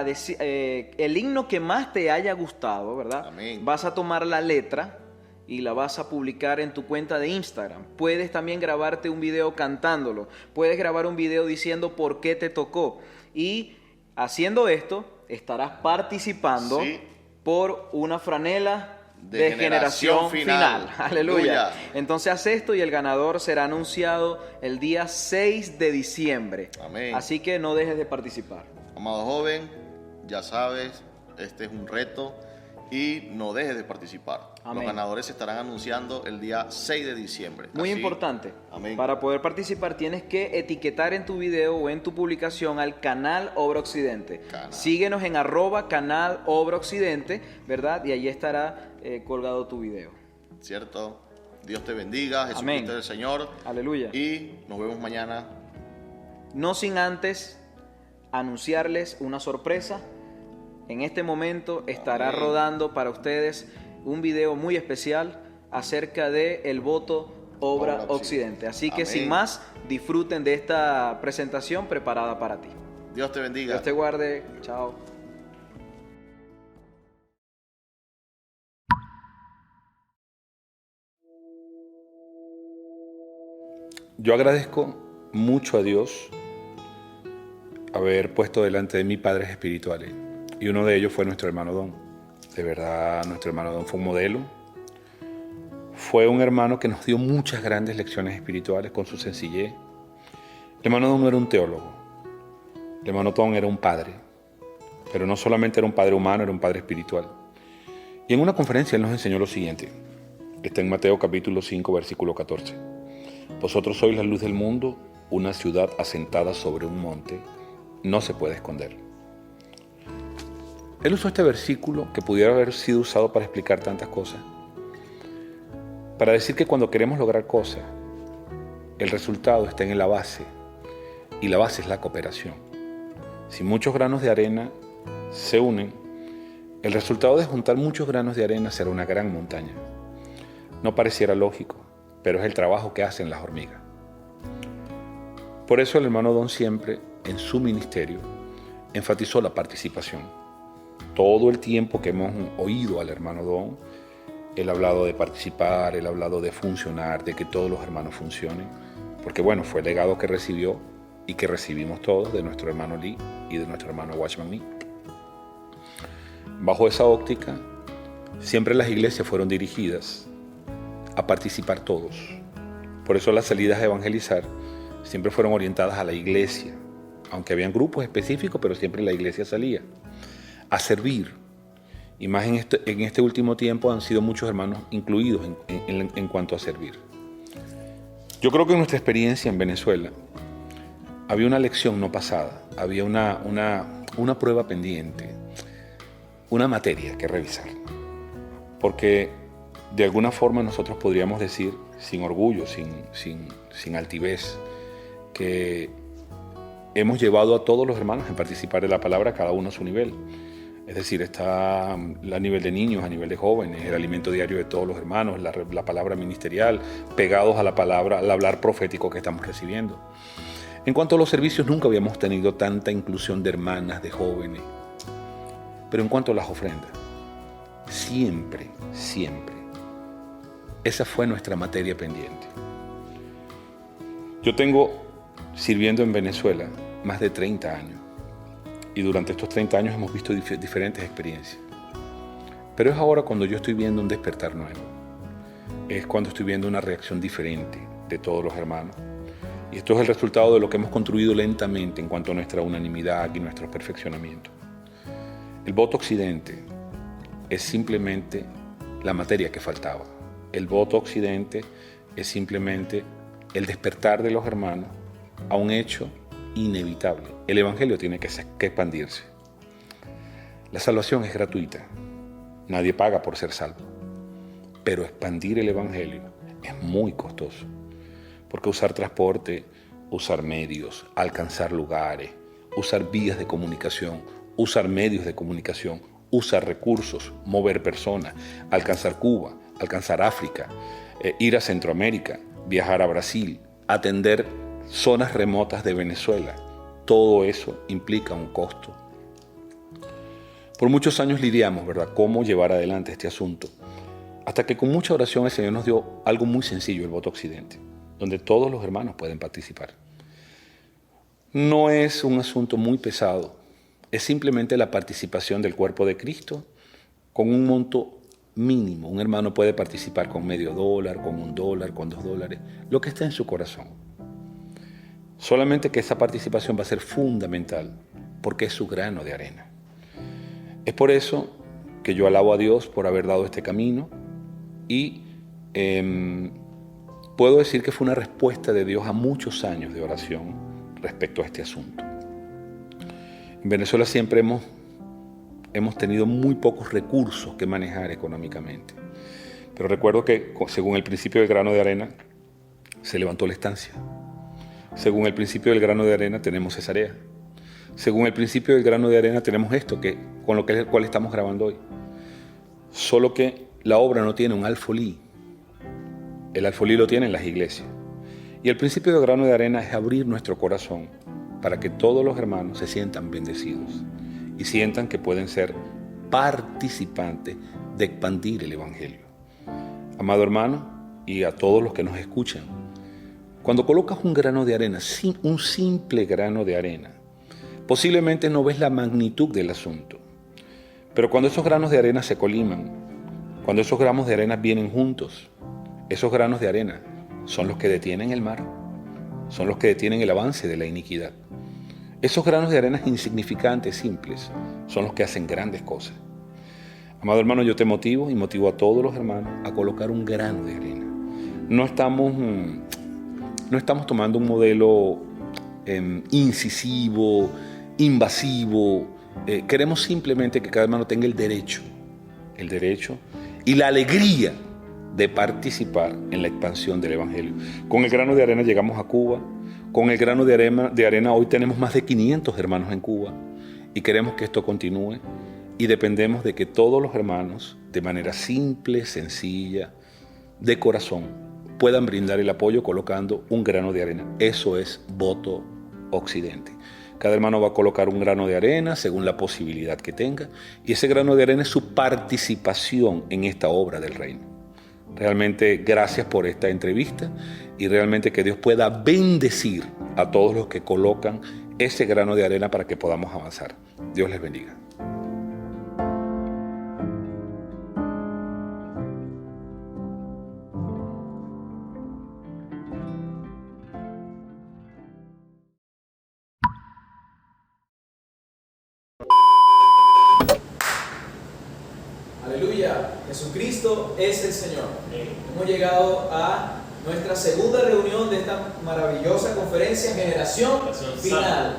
Speaker 7: decir el himno que más te haya gustado, ¿verdad?
Speaker 8: Amén.
Speaker 7: Vas a tomar la letra y la vas a publicar en tu cuenta de Instagram. Puedes también grabarte un video cantándolo. Puedes grabar un video diciendo por qué te tocó. Y haciendo esto, estarás participando
Speaker 8: Sí.
Speaker 7: por una franela
Speaker 8: De
Speaker 7: de generación final. Aleluya.
Speaker 8: Aleluya.
Speaker 7: Entonces haz esto y el ganador será anunciado el día 6 de diciembre.
Speaker 8: Amén.
Speaker 7: Así que no dejes de participar.
Speaker 8: Amado joven, ya sabes, este es un reto y no dejes de participar.
Speaker 7: Amén.
Speaker 8: Los ganadores se estarán anunciando el día 6 de diciembre.
Speaker 7: Muy
Speaker 8: Así-
Speaker 7: importante.
Speaker 8: Amén.
Speaker 7: Para poder participar tienes que etiquetar en tu video o en tu publicación al canal Obra Occidente.
Speaker 8: Canal.
Speaker 7: Síguenos en @canal Obra Occidente, ¿verdad? Y allí estará colgado tu video.
Speaker 8: ¿Cierto? Dios te bendiga,
Speaker 7: Amén.
Speaker 8: Jesucristo es el Señor.
Speaker 7: Aleluya.
Speaker 8: Y nos vemos mañana.
Speaker 7: No sin antes anunciarles una sorpresa. En este momento estará
Speaker 8: Amén.
Speaker 7: rodando para ustedes un video muy especial acerca de el voto Obra
Speaker 8: Obra
Speaker 7: Occidente. Así que
Speaker 8: Amén.
Speaker 7: sin más, disfruten de esta presentación preparada para ti.
Speaker 8: Dios te bendiga.
Speaker 7: Dios te guarde. Chao.
Speaker 1: Yo agradezco mucho a Dios haber puesto delante de mí padres espirituales. Y uno de ellos fue nuestro hermano Don. De verdad, nuestro hermano Don fue un modelo. Fue un hermano que nos dio muchas grandes lecciones espirituales con su sencillez. El hermano Don no era un teólogo. El hermano Don era un padre. Pero no solamente era un padre humano, era un padre espiritual. Y en una conferencia él nos enseñó lo siguiente. Está en Mateo capítulo 5, versículo 14. Vosotros sois la luz del mundo, una ciudad asentada sobre un monte, no se puede esconder. Él usó este versículo, que pudiera haber sido usado para explicar tantas cosas, para decir que cuando queremos lograr cosas, el resultado está en la base, y la base es la cooperación. Si muchos granos de arena se unen, el resultado de juntar muchos granos de arena será una gran montaña. No pareciera lógico, pero es el trabajo que hacen las hormigas. Por eso el hermano Don siempre, en su ministerio, enfatizó la participación. todo el tiempo que hemos oído al hermano Don, él ha hablado de participar, él ha hablado de funcionar, de que todos los hermanos funcionen, porque bueno, fue el legado que recibió y que recibimos todos de nuestro hermano Lee y de nuestro hermano Watchman Nee. Bajo esa óptica, siempre las iglesias fueron dirigidas a participar todos. Por eso las salidas a evangelizar siempre fueron orientadas a la iglesia, aunque habían grupos específicos, pero siempre la iglesia salía a servir. Y más en este último tiempo han sido muchos hermanos incluidos en cuanto a servir. Yo creo que en nuestra experiencia en Venezuela había una lección no pasada, había una prueba pendiente, una materia que revisar. Porque de alguna forma nosotros podríamos decir, sin orgullo, sin altivez, que hemos llevado a todos los hermanos a participar de la palabra, cada uno a su nivel. Es decir, está a nivel de niños, a nivel de jóvenes, el alimento diario de todos los hermanos, la palabra ministerial, pegados a la palabra, al hablar profético que estamos recibiendo. En cuanto a los servicios, nunca habíamos tenido tanta inclusión de hermanas, de jóvenes. Pero en cuanto a las ofrendas, siempre, esa fue nuestra materia pendiente. Yo tengo sirviendo en Venezuela más de 30 años. Y durante estos 30 años hemos visto diferentes experiencias. Pero es ahora cuando yo estoy viendo un despertar nuevo. Es cuando estoy viendo una reacción diferente de todos los hermanos. Y esto es el resultado de lo que hemos construido lentamente en cuanto a nuestra unanimidad y nuestro perfeccionamiento. El voto occidente es simplemente la materia que faltaba. El voto occidente es simplemente el despertar de los hermanos a un hecho inevitable. El evangelio tiene que expandirse. La salvación es gratuita. Nadie paga por ser salvo. Pero expandir el evangelio es muy costoso. Porque usar transporte, usar medios, alcanzar lugares, usar vías de comunicación, usar medios de comunicación, usar recursos, mover personas, alcanzar Cuba, alcanzar África, ir a Centroamérica, viajar a Brasil, atender zonas remotas de Venezuela. Todo eso implica un costo. Por muchos años lidiamos, ¿verdad?, cómo llevar adelante este asunto. Hasta que con mucha oración el Señor nos dio algo muy sencillo, el voto occidente, donde todos los hermanos pueden participar. No es un asunto muy pesado, es simplemente la participación del cuerpo de Cristo con un monto mínimo. Un hermano puede participar con $0.50, con $1, con $2, lo que esté en su corazón. Solamente que esa participación va a ser fundamental, porque es su grano de arena. Es por eso que yo alabo a Dios por haber dado este camino y puedo decir que fue una respuesta de Dios a muchos años de oración respecto a este asunto. En Venezuela siempre hemos tenido muy pocos recursos que manejar económicamente. Pero recuerdo que según el principio del grano de arena, se levantó la estancia. Según el principio del grano de arena tenemos Cesarea. Según el principio del grano de arena tenemos esto, con el cual estamos grabando hoy. Solo que la obra no tiene un alfolí. El alfolí lo tienen las iglesias. Y el principio del grano de arena es abrir nuestro corazón para que todos los hermanos se sientan bendecidos y sientan que pueden ser participantes de expandir el evangelio. Amado hermano, y a todos los que nos escuchan, cuando colocas un grano de arena, un simple grano de arena, posiblemente no ves la magnitud del asunto. Pero cuando esos granos de arena se coliman, cuando esos gramos de arena vienen juntos, esos granos de arena son los que detienen el mar, son los que detienen el avance de la iniquidad. Esos granos de arena insignificantes, simples, son los que hacen grandes cosas. Amado hermano, yo te motivo y motivo a todos los hermanos a colocar un grano de arena. No estamos tomando un modelo incisivo, invasivo. Queremos simplemente que cada hermano tenga el derecho y la alegría de participar en la expansión del evangelio. Con el grano de arena llegamos a Cuba. Con el grano de arena hoy tenemos más de 500 hermanos en Cuba y queremos que esto continúe y dependemos de que todos los hermanos, de manera simple, sencilla, de corazón, puedan brindar el apoyo colocando un grano de arena. Eso es voto occidente. Cada hermano va a colocar un grano de arena según la posibilidad que tenga. Y ese grano de arena es su participación en esta obra del reino. Realmente gracias por esta entrevista y realmente que Dios pueda bendecir a todos los que colocan ese grano de arena para que podamos avanzar. Dios les bendiga.
Speaker 7: Aleluya, Jesucristo es el Señor. Hemos llegado a nuestra segunda reunión de esta maravillosa conferencia Generación Final.